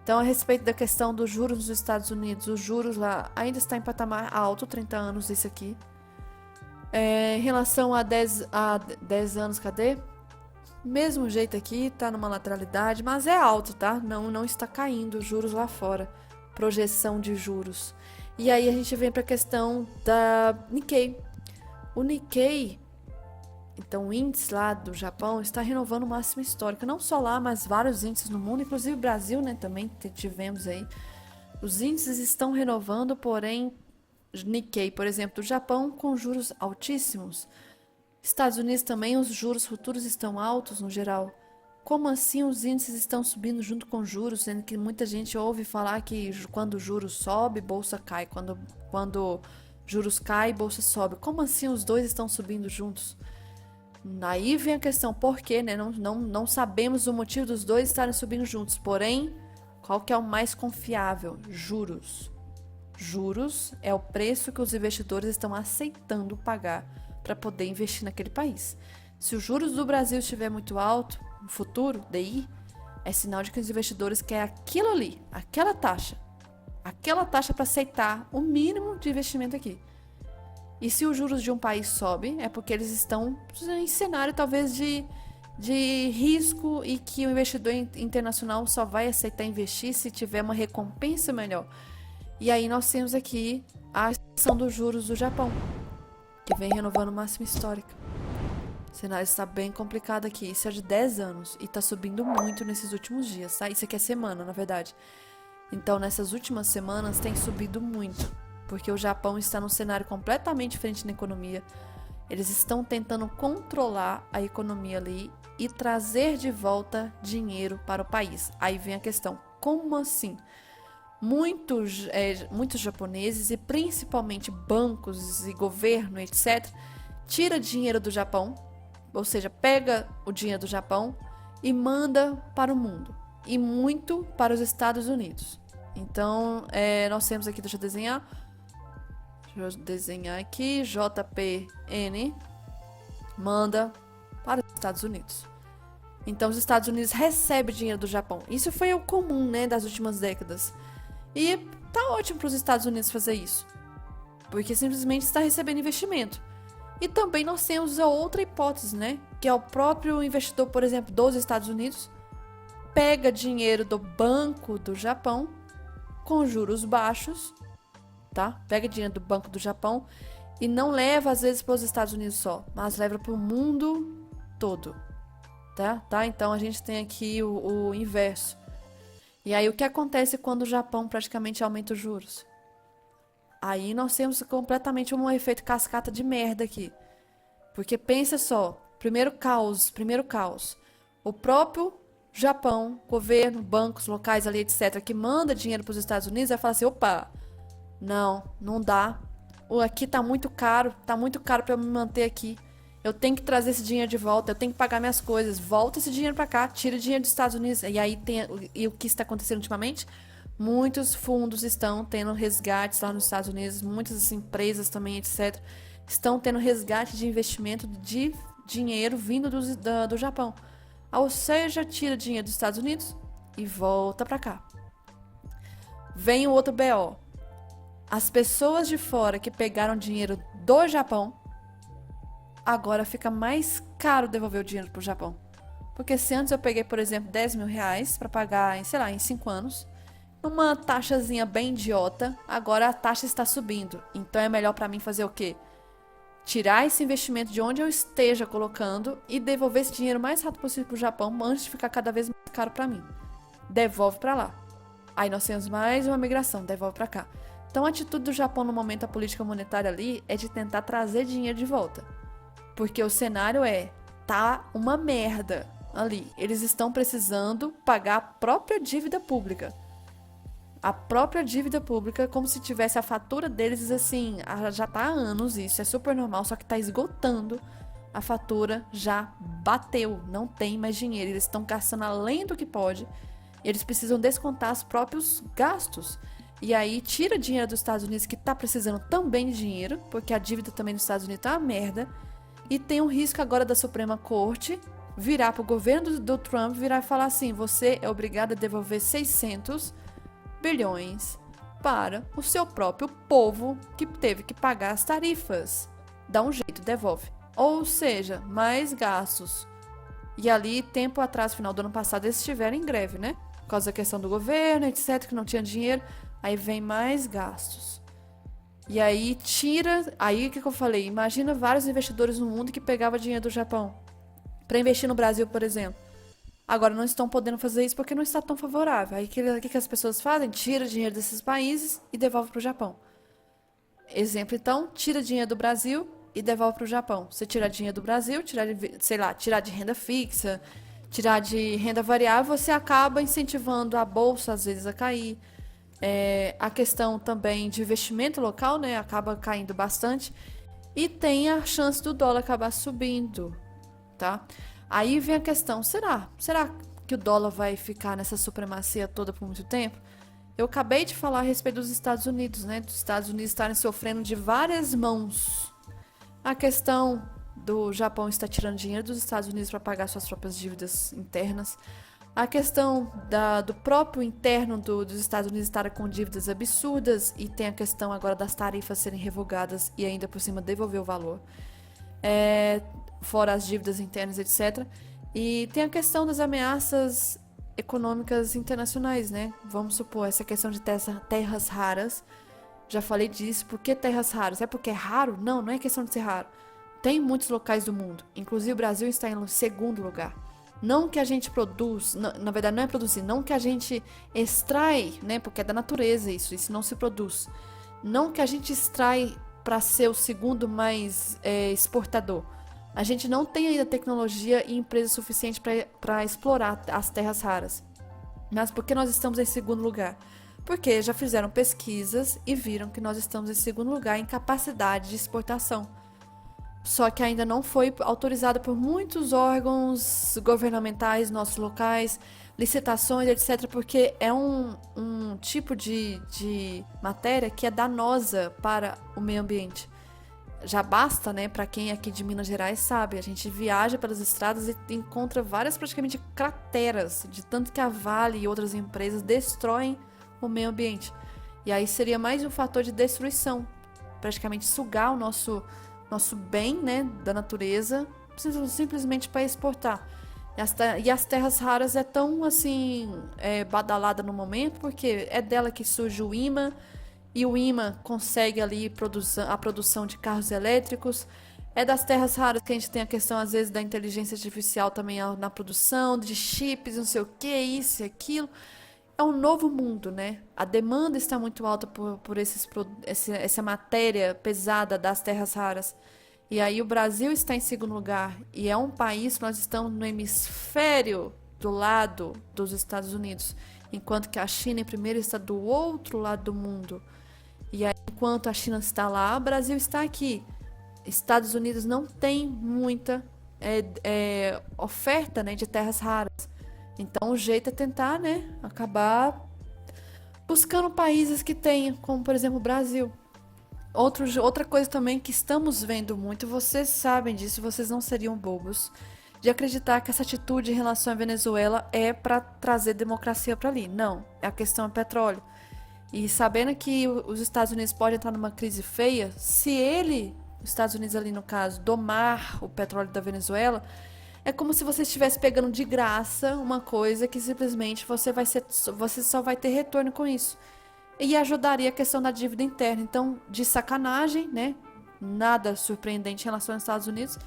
[SPEAKER 1] Então, a respeito da questão dos juros nos Estados Unidos, os juros lá ainda está em patamar alto, 30 anos esse aqui. Em relação a 10 anos, cadê? Mesmo jeito aqui, tá numa lateralidade, mas é alto, tá? Não está caindo os juros lá fora. Projeção de juros. E aí a gente vem para a questão da Nikkei. O Nikkei, então o índice lá do Japão, está renovando o máximo histórico. Não só lá, mas vários índices no mundo, inclusive o Brasil, né, também tivemos aí. Os índices estão renovando, porém, Nikkei, por exemplo, do Japão com juros altíssimos. Estados Unidos também, os juros futuros estão altos no geral. Como assim os índices estão subindo junto com juros, sendo que muita gente ouve falar que quando juros sobe, bolsa cai, quando juros cai, bolsa sobe. Como assim os dois estão subindo juntos? Aí vem a questão, por quê, né? Não sabemos o motivo dos dois estarem subindo juntos. Porém, qual que é o mais confiável? Juros. Juros é o preço que os investidores estão aceitando pagar para poder investir naquele país. Se os juros do Brasil estiver muito alto no futuro, DI, é sinal de que os investidores querem aquilo ali, aquela taxa para aceitar o mínimo de investimento aqui. E se os juros de um país sobem, é porque eles estão em cenário talvez de risco e que o investidor internacional só vai aceitar investir se tiver uma recompensa melhor. E aí nós temos aqui a situação dos juros do Japão, que vem renovando máxima histórica. O cenário está bem complicado aqui. Isso é de 10 anos e está subindo muito nesses últimos dias, tá? Isso aqui é semana, na verdade. Então, nessas últimas semanas tem subido muito, porque o Japão está num cenário completamente diferente na economia. Eles estão tentando controlar a economia ali e trazer de volta dinheiro para o país. Aí vem a questão, como assim? Muitos japoneses, e principalmente bancos e governo, etc., tira dinheiro do Japão, ou seja, pega o dinheiro do Japão e manda para o mundo, e muito para os Estados Unidos. Então, nós temos aqui, deixa eu desenhar aqui, JPN manda para os Estados Unidos. Então, os Estados Unidos recebem dinheiro do Japão. Isso foi o comum, né, das últimas décadas. E tá ótimo para os Estados Unidos fazer isso, porque simplesmente está recebendo investimento. E também nós temos a outra hipótese, né, que é o próprio investidor, por exemplo, dos Estados Unidos, pega dinheiro do Banco do Japão com juros baixos, tá? Pega dinheiro do Banco do Japão e não leva às vezes para os Estados Unidos só, mas leva para o mundo todo, tá? Então a gente tem aqui o inverso. E aí o que acontece quando o Japão praticamente aumenta os juros? Aí nós temos completamente um efeito cascata de merda aqui. Porque pensa só, primeiro caos. O próprio Japão, governo, bancos locais ali, etc., que manda dinheiro para os Estados Unidos, vai falar assim, opa, não dá. Aqui tá muito caro para eu me manter aqui. Eu tenho que trazer esse dinheiro de volta, eu tenho que pagar minhas coisas. Volta esse dinheiro para cá, tira dinheiro dos Estados Unidos. E aí o que está acontecendo ultimamente? Muitos fundos estão tendo resgates lá nos Estados Unidos, muitas empresas também, etc., estão tendo resgate de investimento de dinheiro vindo do Japão. Ou seja, tira dinheiro dos Estados Unidos e volta para cá. Vem o outro BO. As pessoas de fora que pegaram dinheiro do Japão, agora fica mais caro devolver o dinheiro pro Japão. Porque se antes eu peguei, por exemplo, 10 mil reais para pagar, em 5 anos, uma taxazinha bem idiota, agora a taxa está subindo. Então é melhor para mim fazer o quê? Tirar esse investimento de onde eu esteja colocando e devolver esse dinheiro o mais rápido possível pro Japão antes de ficar cada vez mais caro para mim. Devolve para lá. Aí nós temos mais uma migração, devolve para cá. Então a atitude do Japão no momento da política monetária ali é de tentar trazer dinheiro de volta. Porque o cenário tá uma merda ali. Eles estão precisando pagar a própria dívida pública. A própria dívida pública, como se tivesse a fatura deles, assim, já tá há anos isso, é super normal, só que tá esgotando. A fatura já bateu, não tem mais dinheiro, eles estão gastando além do que pode, eles precisam descontar os próprios gastos. E aí tira dinheiro dos Estados Unidos, que tá precisando também de dinheiro, porque a dívida também dos Estados Unidos tá uma merda, e tem um risco agora da Suprema Corte virar pro governo do Trump, virar e falar assim, você é obrigado a devolver 600 bilhões para o seu próprio povo que teve que pagar as tarifas. Dá um jeito, devolve. Ou seja, mais gastos. E ali, tempo atrás, final do ano passado, eles estiveram em greve, né? Por causa da questão do governo, etc., que não tinha dinheiro. Aí vem mais gastos. E aí tira... Aí o que eu falei? Imagina vários investidores no mundo que pegavam dinheiro do Japão para investir no Brasil, por exemplo. Agora não estão podendo fazer isso porque não está tão favorável. Aí o que as pessoas fazem? Tira dinheiro desses países e devolve para o Japão. Exemplo, então, tira dinheiro do Brasil e devolve para o Japão. Você tirar dinheiro do Brasil, tirar de renda fixa, tirar de renda variável, você acaba incentivando a bolsa, às vezes, a cair. A questão também de investimento local, né, acaba caindo bastante. E tem a chance do dólar acabar subindo. tá? Aí vem a questão, será que o dólar vai ficar nessa supremacia toda por muito tempo? Eu acabei de falar a respeito dos Estados Unidos, né? Dos Estados Unidos estarem sofrendo de várias mãos. A questão do Japão estar tirando dinheiro dos Estados Unidos para pagar suas próprias dívidas internas. A questão do próprio interno dos Estados Unidos estar com dívidas absurdas. E tem a questão agora das tarifas serem revogadas e ainda por cima devolver o valor. Fora as dívidas internas, etc. E tem a questão das ameaças econômicas internacionais, né? Vamos supor, essa questão de terras raras. Já falei disso. Por que terras raras? É porque é raro? Não, não é questão de ser raro. Tem muitos locais do mundo. Inclusive o Brasil está em segundo lugar. Não que a gente produz, na verdade não é produzir, não que a gente extrai, né? Porque é da natureza isso não se produz. Não que a gente extrai para ser o segundo mais exportador. A gente não tem ainda tecnologia e empresa suficiente para explorar as terras raras. Mas por que nós estamos em segundo lugar? Porque já fizeram pesquisas e viram que nós estamos em segundo lugar em capacidade de exportação. Só que ainda não foi autorizado por muitos órgãos governamentais, nossos locais, licitações, etc., porque é um tipo de matéria que é danosa para o meio ambiente. Já basta, né, para quem é aqui de Minas Gerais sabe, a gente viaja pelas estradas e encontra várias praticamente crateras, de tanto que a Vale e outras empresas destroem o meio ambiente. E aí seria mais um fator de destruição, praticamente sugar o nosso bem, né, da natureza, simplesmente para exportar. E as terras raras é tão assim badalada no momento, porque é dela que surge o imã, e o imã consegue ali a produção de carros elétricos. É das terras raras que a gente tem a questão, às vezes, da inteligência artificial também na produção, de chips, não sei o que, isso e aquilo. É um novo mundo, né? A demanda está muito alta por essa matéria pesada das terras raras. E aí o Brasil está em segundo lugar. E é um país que nós estamos no hemisfério do lado dos Estados Unidos. Enquanto que a China, em primeiro, está do outro lado do mundo. E aí, enquanto a China está lá, o Brasil está aqui. Estados Unidos não tem muita oferta, né, de terras raras. Então, o jeito é tentar, né, acabar buscando países que tenham, como, por exemplo, o Brasil. Outra coisa também que estamos vendo muito, vocês sabem disso, vocês não seriam bobos, de acreditar que essa atitude em relação à Venezuela é para trazer democracia para ali. Não, a questão é petróleo. E sabendo que os Estados Unidos podem entrar numa crise feia, se os Estados Unidos ali no caso, domar o petróleo da Venezuela, é como se você estivesse pegando de graça uma coisa que simplesmente você só vai ter retorno com isso. E ajudaria a questão da dívida interna. Então, de sacanagem, né? Nada surpreendente em relação aos Estados Unidos.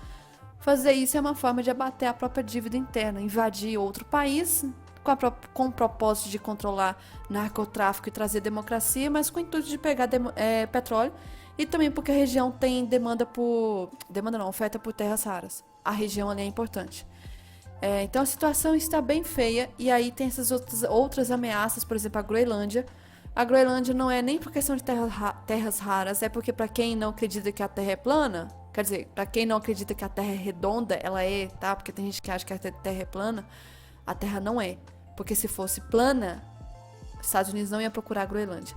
[SPEAKER 1] Fazer isso é uma forma de abater a própria dívida interna, invadir outro país com o propósito de controlar narcotráfico e trazer democracia, mas com o intuito de pegar petróleo e também porque a região tem oferta por terras raras. A região ali é importante. Então a situação está bem feia e aí tem essas outras ameaças, por exemplo, a Groenlândia. A Groenlândia não é nem por questão de terras raras, é porque para quem não acredita que a Terra é plana, quer dizer, para quem não acredita que a Terra é redonda, ela é, tá? Porque tem gente que acha que a Terra é plana, a Terra não é. Porque se fosse plana, os Estados Unidos não ia procurar a Groenlândia.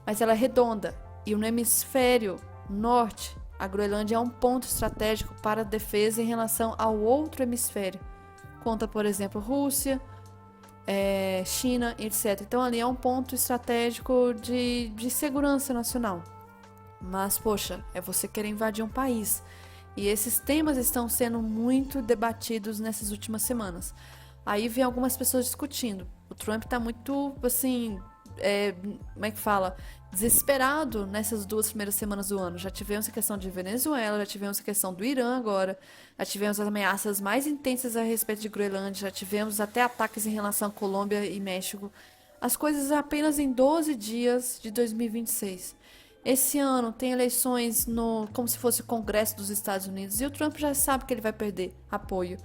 [SPEAKER 1] Mas ela é redonda e no hemisfério norte, a Groenlândia é um ponto estratégico para a defesa em relação ao outro hemisfério. Conta, por exemplo, Rússia, China, etc. Então ali é um ponto estratégico de segurança nacional. Mas, poxa, é você querer invadir um país. E esses temas estão sendo muito debatidos nessas últimas semanas. Aí vem algumas pessoas discutindo. O Trump tá muito, assim, como é que fala? Desesperado nessas 2 primeiras semanas do ano. Já tivemos a questão de Venezuela, já tivemos a questão do Irã agora, já tivemos as ameaças mais intensas a respeito de Groenlândia, já tivemos até ataques em relação à Colômbia e México. As coisas apenas em 12 dias de 2026. Esse ano tem eleições como se fosse o Congresso dos Estados Unidos e o Trump já sabe que ele vai perder apoio.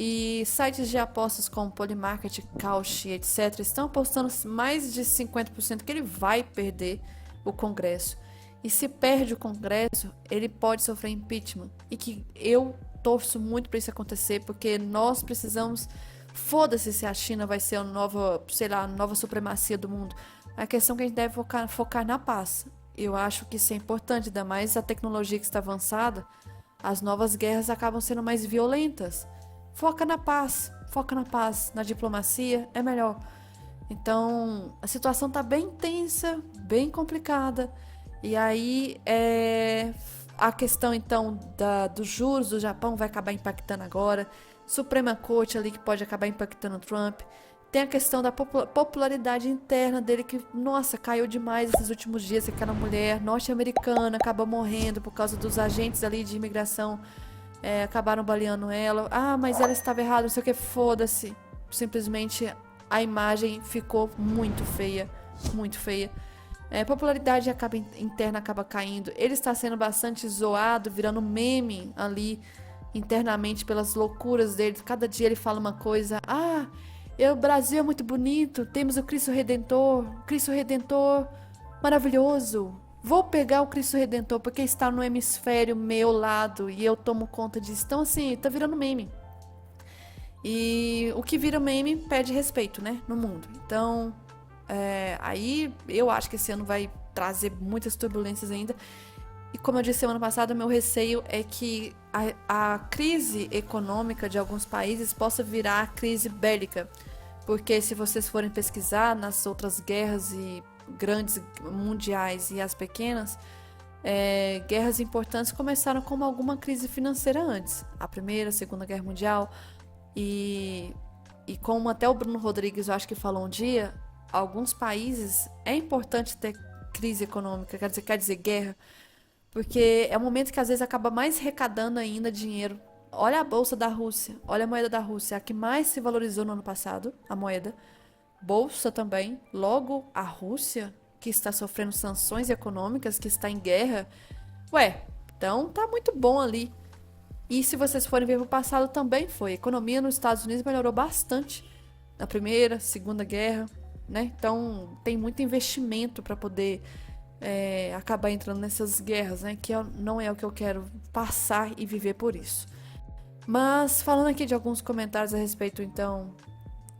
[SPEAKER 1] E sites de apostas como Polymarket, Kalshi, etc. estão apostando mais de 50% que ele vai perder o Congresso. E se perde o Congresso, ele pode sofrer impeachment. E que eu torço muito para isso acontecer, porque nós precisamos. Foda-se se a China vai ser a nova, sei lá, a nova supremacia do mundo. A questão é que a gente deve focar na paz. Eu acho que isso é importante, ainda mais a tecnologia que está avançada, as novas guerras acabam sendo mais violentas. Foca na paz, na diplomacia, é melhor. Então, a situação está bem tensa, bem complicada. E aí, a questão então dos juros do Japão vai acabar impactando agora. Suprema Corte ali que pode acabar impactando o Trump. Tem a questão da popularidade interna dele que, nossa, caiu demais esses últimos dias. Aquela mulher norte-americana acabou morrendo por causa dos agentes ali de imigração. Acabaram baleando ela. Ah, mas ela estava errada, não sei o que, foda-se. Simplesmente a imagem ficou muito feia. Muito feia. Popularidade interna acaba caindo. Ele está sendo bastante zoado, virando meme ali internamente pelas loucuras dele. Cada dia ele fala uma coisa. O Brasil é muito bonito. Temos o Cristo Redentor. Cristo Redentor maravilhoso. Vou pegar o Cristo Redentor porque está no hemisfério meu lado e eu tomo conta disso. Então, assim, tá virando meme. E o que vira meme pede respeito, né? No mundo. Então, aí eu acho que esse ano vai trazer muitas turbulências ainda. E como eu disse semana passada, meu receio é que a crise econômica de alguns países possa virar crise bélica. Porque se vocês forem pesquisar nas outras guerras e grandes mundiais e as pequenas, guerras importantes começaram como alguma crise financeira antes. A Primeira, a Segunda Guerra Mundial. E como até o Bruno Rodrigues, eu acho que falou um dia, alguns países é importante ter crise econômica, quer dizer guerra, porque é um momento que às vezes acaba mais arrecadando ainda dinheiro. Olha a bolsa da Rússia, olha a moeda da Rússia, a que mais se valorizou no ano passado, a moeda. Bolsa também, logo a Rússia, que está sofrendo sanções econômicas, que está em guerra. Então tá muito bom ali. E se vocês forem ver pro passado também foi. A economia nos Estados Unidos melhorou bastante na Primeira, Segunda Guerra, né? Então tem muito investimento para poder acabar entrando nessas guerras, né? Que não é o que eu quero passar e viver por isso. Mas falando aqui de alguns comentários a respeito, então,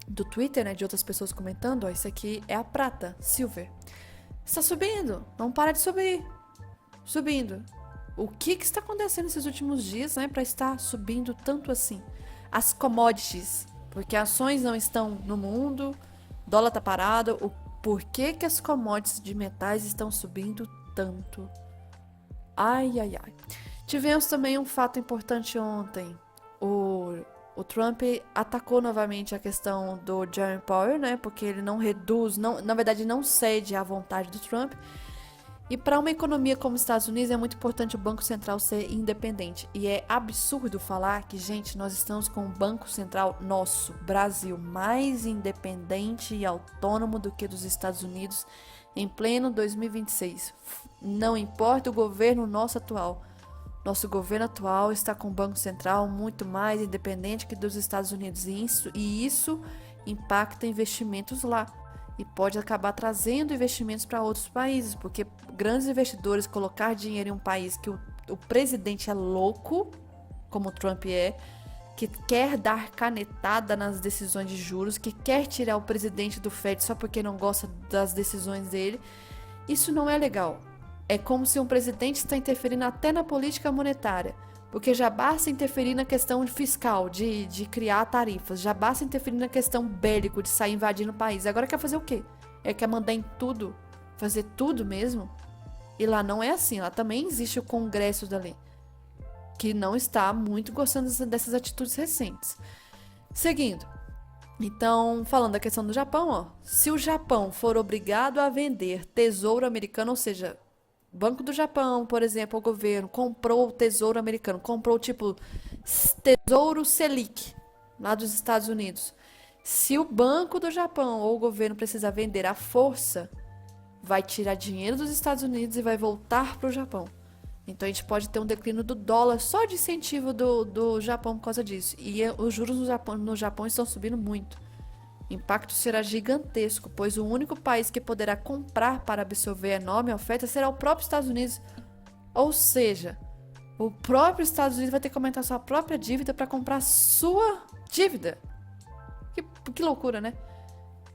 [SPEAKER 1] do Twitter, né? De outras pessoas comentando, isso aqui é a prata, silver. Está subindo, não para de subir. Subindo. O que está acontecendo nesses últimos dias, né? Para estar subindo tanto assim? As commodities, porque ações não estão no mundo, dólar tá parado. Por que as commodities de metais estão subindo tanto? Ai. Tivemos também um fato importante ontem. O Trump atacou novamente a questão do Jerome Powell, né? Porque ele não reduz, na verdade não cede à vontade do Trump. E para uma economia como os Estados Unidos é muito importante o Banco Central ser independente. E é absurdo falar que, gente, nós estamos com um Banco Central nosso, Brasil, mais independente e autônomo do que dos Estados Unidos em pleno 2026. Não importa o governo nosso atual. Nosso governo atual está com o Banco Central muito mais independente que dos Estados Unidos. E isso impacta investimentos lá. E pode acabar trazendo investimentos para outros países, porque grandes investidores colocar dinheiro em um país que o presidente é louco, como o Trump é, que quer dar canetada nas decisões de juros, que quer tirar o presidente do Fed só porque não gosta das decisões dele, isso não é legal. É como se um presidente está interferindo até na política monetária. Porque já basta interferir na questão fiscal, de criar tarifas. Já basta interferir na questão bélica, de sair invadindo o país. Agora quer fazer o quê? Quer mandar em tudo? Fazer tudo mesmo? E lá não é assim. Lá também existe o Congresso da Lei, que não está muito gostando dessas atitudes recentes. Seguindo. Então, falando da questão do Japão, se o Japão for obrigado a vender tesouro americano, ou seja, Banco do Japão, por exemplo, o governo comprou o tesouro americano, comprou tipo tesouro Selic lá dos Estados Unidos. Se o Banco do Japão ou o governo precisar vender à força, vai tirar dinheiro dos Estados Unidos e vai voltar para o Japão. Então a gente pode ter um declínio do dólar só de incentivo do Japão por causa disso. E os juros no Japão estão subindo muito. O impacto será gigantesco, pois o único país que poderá comprar para absorver a enorme oferta será o próprio Estados Unidos. Ou seja, O próprio Estados Unidos vai ter que aumentar sua própria dívida para comprar sua dívida. Que loucura, né?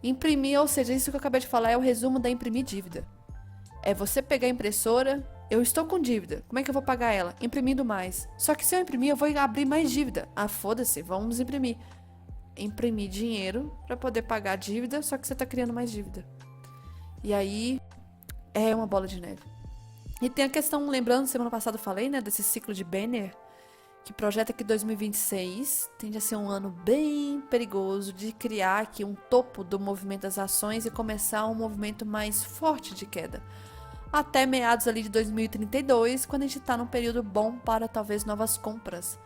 [SPEAKER 1] Imprimir, ou seja, isso que eu acabei de falar é o resumo da imprimir dívida. É você pegar a impressora, eu estou com dívida, como é que eu vou pagar ela? Imprimindo mais. Só que se eu imprimir, eu vou abrir mais dívida. Ah, foda-se, vamos imprimir. Imprimir dinheiro para poder pagar a dívida, só que você tá criando mais dívida. E aí é uma bola de neve. E tem a questão, lembrando, semana passada eu falei, né, desse ciclo de Benner, que projeta que 2026 tende a ser um ano bem perigoso de criar aqui um topo do movimento das ações e começar um movimento mais forte de queda. Até meados ali de 2032, quando a gente está num período bom para talvez novas compras.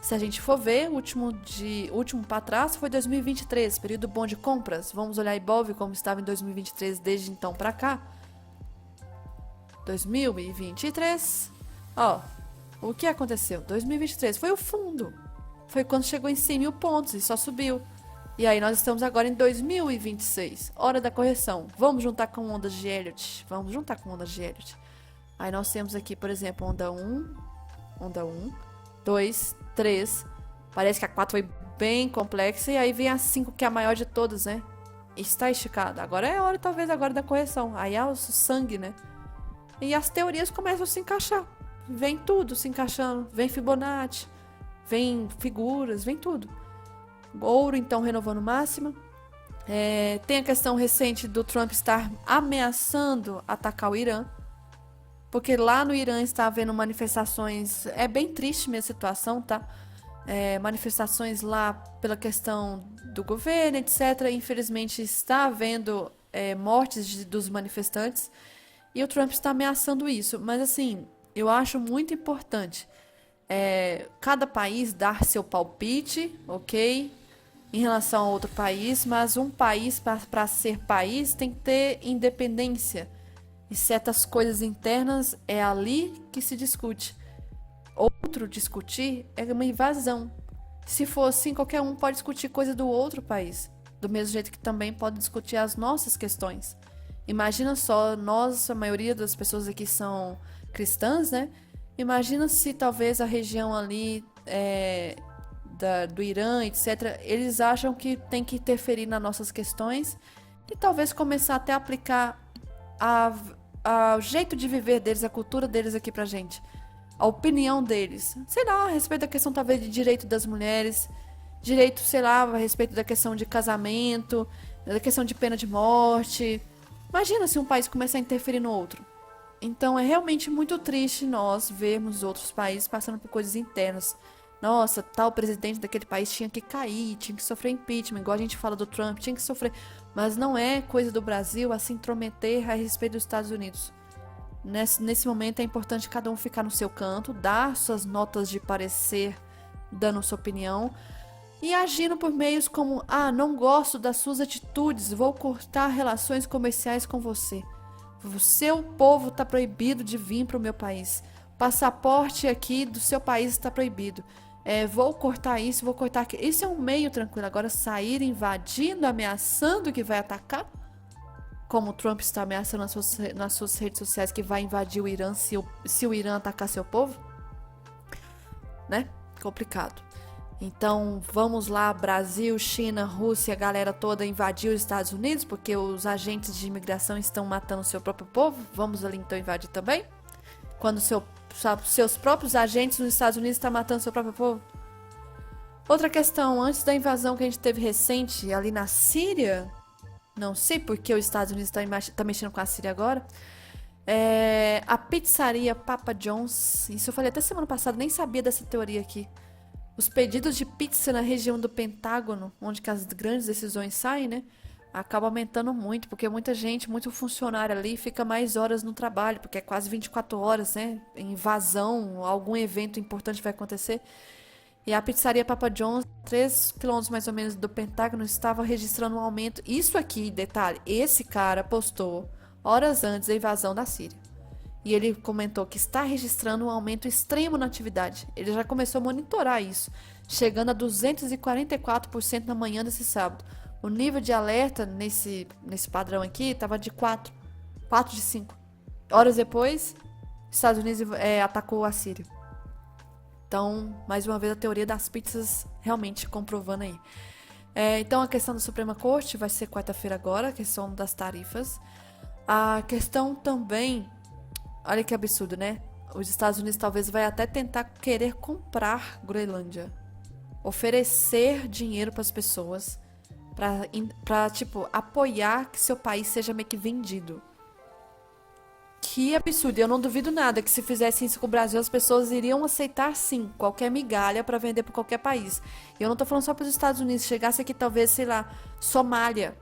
[SPEAKER 1] Se a gente for ver, o último para trás foi 2023, período bom de compras. Vamos olhar Ibov como estava em 2023 desde então para cá. 2023, ó, o que aconteceu? 2023 foi o fundo. Foi quando chegou em 100 mil pontos e só subiu. E aí nós estamos agora em 2026, hora da correção. Vamos juntar com ondas de Elliott. Vamos juntar com ondas de Elliott. Aí nós temos aqui, por exemplo, onda 1, 2, 3. Parece que a 4 foi bem complexa. E aí vem a 5, que é a maior de todas, né? Está esticada. Agora é a hora, talvez, agora da correção. Aí é o sangue, né? E as teorias começam a se encaixar. Vem tudo se encaixando. Vem Fibonacci, vem figuras, vem tudo. Ouro, então, renovando máxima. Tem a questão recente do Trump estar ameaçando atacar o Irã. Porque lá no Irã está havendo manifestações. É bem triste minha situação, tá? Manifestações lá pela questão do governo, etc. Infelizmente está havendo mortes dos manifestantes. E o Trump está ameaçando isso. Mas assim, eu acho muito importante cada país dar seu palpite, ok? Em relação a outro país, mas um país, para ser país, tem que ter independência. E certas coisas internas é ali que se discute. Outro discutir é uma invasão. Se for assim, qualquer um pode discutir coisa do outro país. Do mesmo jeito que também pode discutir as nossas questões. Imagina só, nós, a maioria das pessoas aqui são cristãs, né? Imagina se talvez a região ali do Irã, etc., eles acham que tem que interferir nas nossas questões e talvez começar até a aplicar o jeito de viver deles, a cultura deles aqui pra gente. A opinião deles. Sei lá, a respeito da questão talvez de direito das mulheres, direito, sei lá, a respeito da questão de casamento, da questão de pena de morte. Imagina se um país começar a interferir no outro. Então é realmente muito triste nós vermos outros países passando por coisas internas. Nossa, tal presidente daquele país tinha que cair, tinha que sofrer impeachment, igual a gente fala do Trump, tinha que sofrer. Mas não é coisa do Brasil a se intrometer a respeito dos Estados Unidos. Nesse momento é importante cada um ficar no seu canto, dar suas notas de parecer, dando sua opinião, e agindo por meios como: não gosto das suas atitudes, vou cortar relações comerciais com você. O seu povo está proibido de vir para o meu país. Passaporte aqui do seu país está proibido. Vou cortar isso, vou cortar aquilo. Isso é um meio tranquilo. Agora sair invadindo, ameaçando que vai atacar, como o Trump está ameaçando nas suas redes sociais que vai invadir o Irã se o Irã atacar seu povo, né? Complicado. Então vamos lá, Brasil, China, Rússia, a galera toda invadir os Estados Unidos porque os agentes de imigração estão matando o seu próprio povo. Vamos ali então invadir também? Quando seus próprios agentes nos Estados Unidos estão matando seu próprio povo? Outra questão, antes da invasão que a gente teve recente ali na Síria, não sei porque os Estados Unidos tá mexendo com a Síria agora, a pizzaria Papa John's, isso eu falei até semana passada, nem sabia dessa teoria aqui. Os pedidos de pizza na região do Pentágono, onde que as grandes decisões saem, né? Acaba aumentando muito, porque muita gente, muito funcionário ali fica mais horas no trabalho, porque é quase 24 horas, né? Invasão, algum evento importante vai acontecer. E a pizzaria Papa John's, 3 quilômetros mais ou menos do Pentágono, estava registrando um aumento. Isso aqui, detalhe, esse cara postou horas antes da invasão da Síria. E ele comentou que está registrando um aumento extremo na atividade. Ele já começou a monitorar isso, chegando a 244% na manhã desse sábado. O nível de alerta nesse padrão aqui estava de 4 de 5. Horas depois, Estados Unidos atacou a Síria. Então, mais uma vez, a teoria das pizzas realmente comprovando aí. Então, a questão da Suprema Corte vai ser quarta-feira agora, a questão das tarifas. A questão também, olha que absurdo, né? Os Estados Unidos talvez vai até tentar querer comprar Groenlândia, oferecer dinheiro para as pessoas, para tipo apoiar que seu país seja meio que vendido. Que absurdo, eu não duvido nada que se fizesse isso com o Brasil, as pessoas iriam aceitar sim qualquer migalha para vender para qualquer país. E eu não tô falando só para os Estados Unidos, chegasse aqui talvez, sei lá, Somália,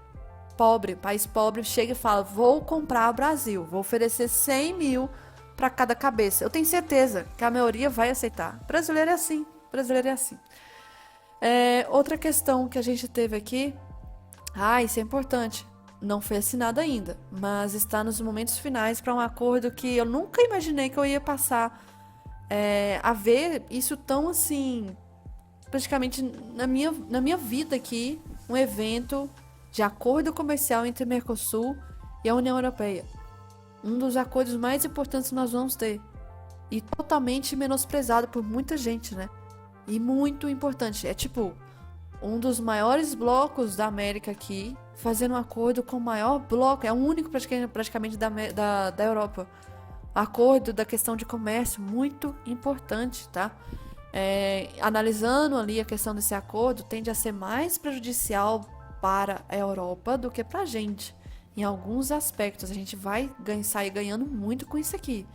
[SPEAKER 1] pobre, país pobre, chega e fala: vou comprar o Brasil, vou oferecer 100 mil para cada cabeça. Eu tenho certeza que a maioria vai aceitar. Brasileiro é assim, brasileiro é assim. Outra questão que a gente teve aqui, isso é importante. Não foi assinado ainda, mas está nos momentos finais para um acordo que eu nunca imaginei que eu ia passar a ver isso tão assim, praticamente na minha vida aqui, um evento de acordo comercial entre Mercosul e a União Europeia. Um dos acordos mais importantes que nós vamos ter. E totalmente menosprezado por muita gente, né? E muito importante. É tipo, um dos maiores blocos da América aqui, fazendo um acordo com o maior bloco, é o único praticamente da Europa. Acordo da questão de comércio, muito importante, tá? Analisando ali a questão desse acordo, tende a ser mais prejudicial para a Europa do que para a gente. Em alguns aspectos, a gente vai sair ganhando muito com isso aqui.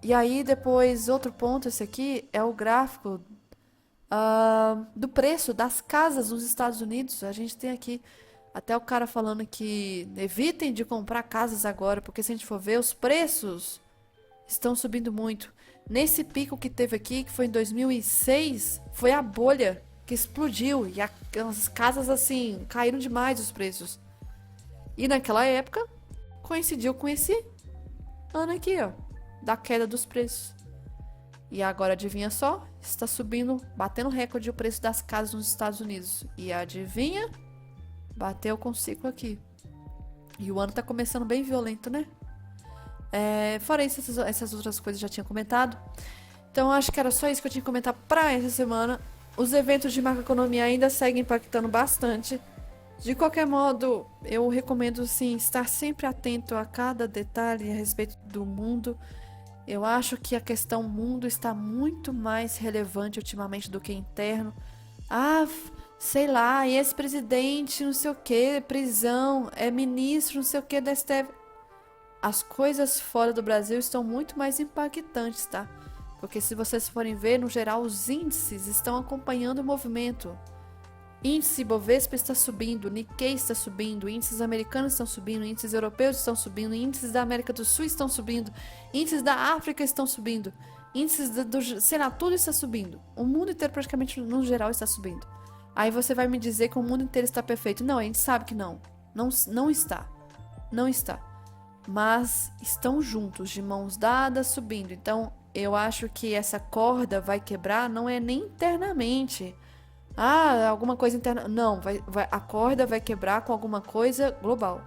[SPEAKER 1] E aí, depois, outro ponto, esse aqui, é o gráfico do preço das casas nos Estados Unidos. A gente tem aqui até o cara falando que evitem de comprar casas agora, porque se a gente for ver, os preços estão subindo muito. Nesse pico que teve aqui, que foi em 2006, foi a bolha que explodiu e as casas assim caíram demais os preços. E naquela época coincidiu com esse ano aqui, ó, da queda dos preços. E agora, adivinha só? Está subindo, batendo recorde o preço das casas nos Estados Unidos. E adivinha? Bateu com o ciclo aqui. E o ano tá começando bem violento, né? Fora isso, essas outras coisas eu já tinha comentado. Então, acho que era só isso que eu tinha que comentar pra essa semana. Os eventos de macroeconomia ainda seguem impactando bastante. De qualquer modo, eu recomendo, sim, estar sempre atento a cada detalhe a respeito do mundo. Eu acho que a questão mundo está muito mais relevante ultimamente do que interno. Sei lá, e esse presidente, não sei o que, prisão, ministro, não sei o que, da STF. As coisas fora do Brasil estão muito mais impactantes, tá? Porque se vocês forem ver, no geral, os índices estão acompanhando o movimento. Índice Bovespa está subindo, Nikkei está subindo, índices americanos estão subindo, índices europeus estão subindo, índices da América do Sul estão subindo, índices da África estão subindo, índices sei lá, tudo está subindo. O mundo inteiro praticamente no geral está subindo. Aí você vai me dizer que o mundo inteiro está perfeito. Não, a gente sabe que não. Não está. Não está. Mas estão juntos, de mãos dadas, subindo. Então, eu acho que essa corda vai quebrar não é nem internamente. Alguma coisa interna. Não, a corda vai quebrar com alguma coisa global.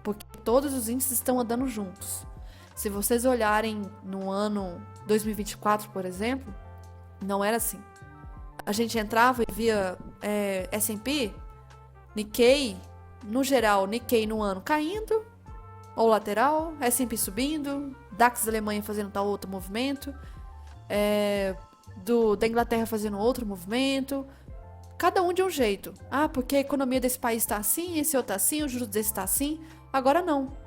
[SPEAKER 1] Porque todos os índices estão andando juntos. Se vocês olharem no ano 2024, por exemplo, não era assim. A gente entrava e via S&P, Nikkei, no geral, Nikkei no ano caindo, ou lateral, S&P subindo, DAX da Alemanha fazendo tal outro movimento, da Inglaterra fazendo outro movimento, cada um de um jeito. Porque a economia desse país está assim, esse outro está assim, o juros desse está assim. Agora não.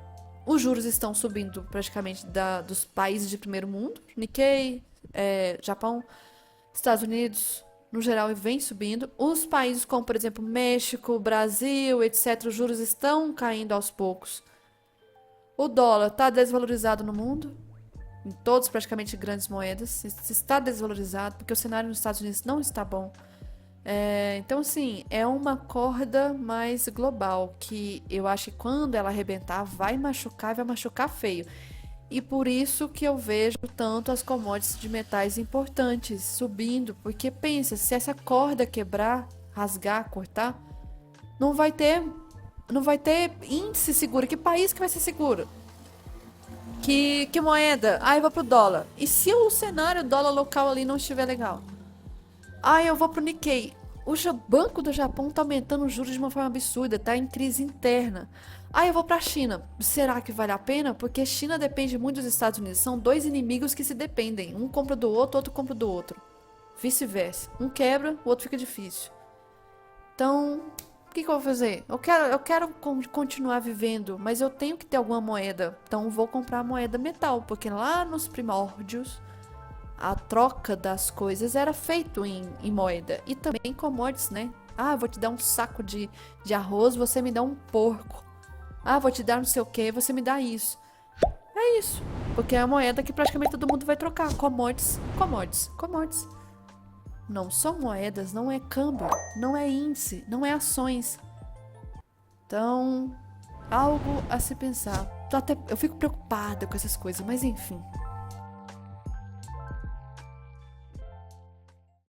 [SPEAKER 1] Os juros estão subindo praticamente dos países de primeiro mundo, Nikkei, Japão, Estados Unidos, no geral, vem subindo. Os países como, por exemplo, México, Brasil, etc., os juros estão caindo aos poucos. O dólar está desvalorizado no mundo, em todas praticamente grandes moedas. Está desvalorizado porque o cenário nos Estados Unidos não está bom. Então, sim, é uma corda mais global que eu acho que quando ela arrebentar vai machucar feio. E por isso que eu vejo tanto as commodities de metais importantes subindo, porque pensa, se essa corda quebrar, rasgar, cortar, não vai ter índice seguro. Que país que vai ser seguro? Que moeda? Ah, eu vou pro dólar. E se o cenário dólar local ali não estiver legal? Ah, eu vou pro Nikkei. O Banco do Japão tá aumentando os juros de uma forma absurda, tá em crise interna. Ah, eu vou pra China. Será que vale a pena? Porque China depende muito dos Estados Unidos. São dois inimigos que se dependem. Um compra do outro, outro compra do outro. Vice-versa. Um quebra, o outro fica difícil. Então, o que eu vou fazer? Eu quero continuar vivendo, mas eu tenho que ter alguma moeda. Então, vou comprar moeda metal, porque lá nos primórdios a troca das coisas era feito em moeda e também em commodities, né? Ah, vou te dar um saco de arroz, você me dá um porco. Ah, vou te dar não sei o que, você me dá isso. É isso, porque é a moeda que praticamente todo mundo vai trocar. Commodities, commodities, commodities. Não são moedas, não é câmbio, não é índice, não é ações. Então, algo a se pensar. Eu fico preocupada com essas coisas, mas enfim.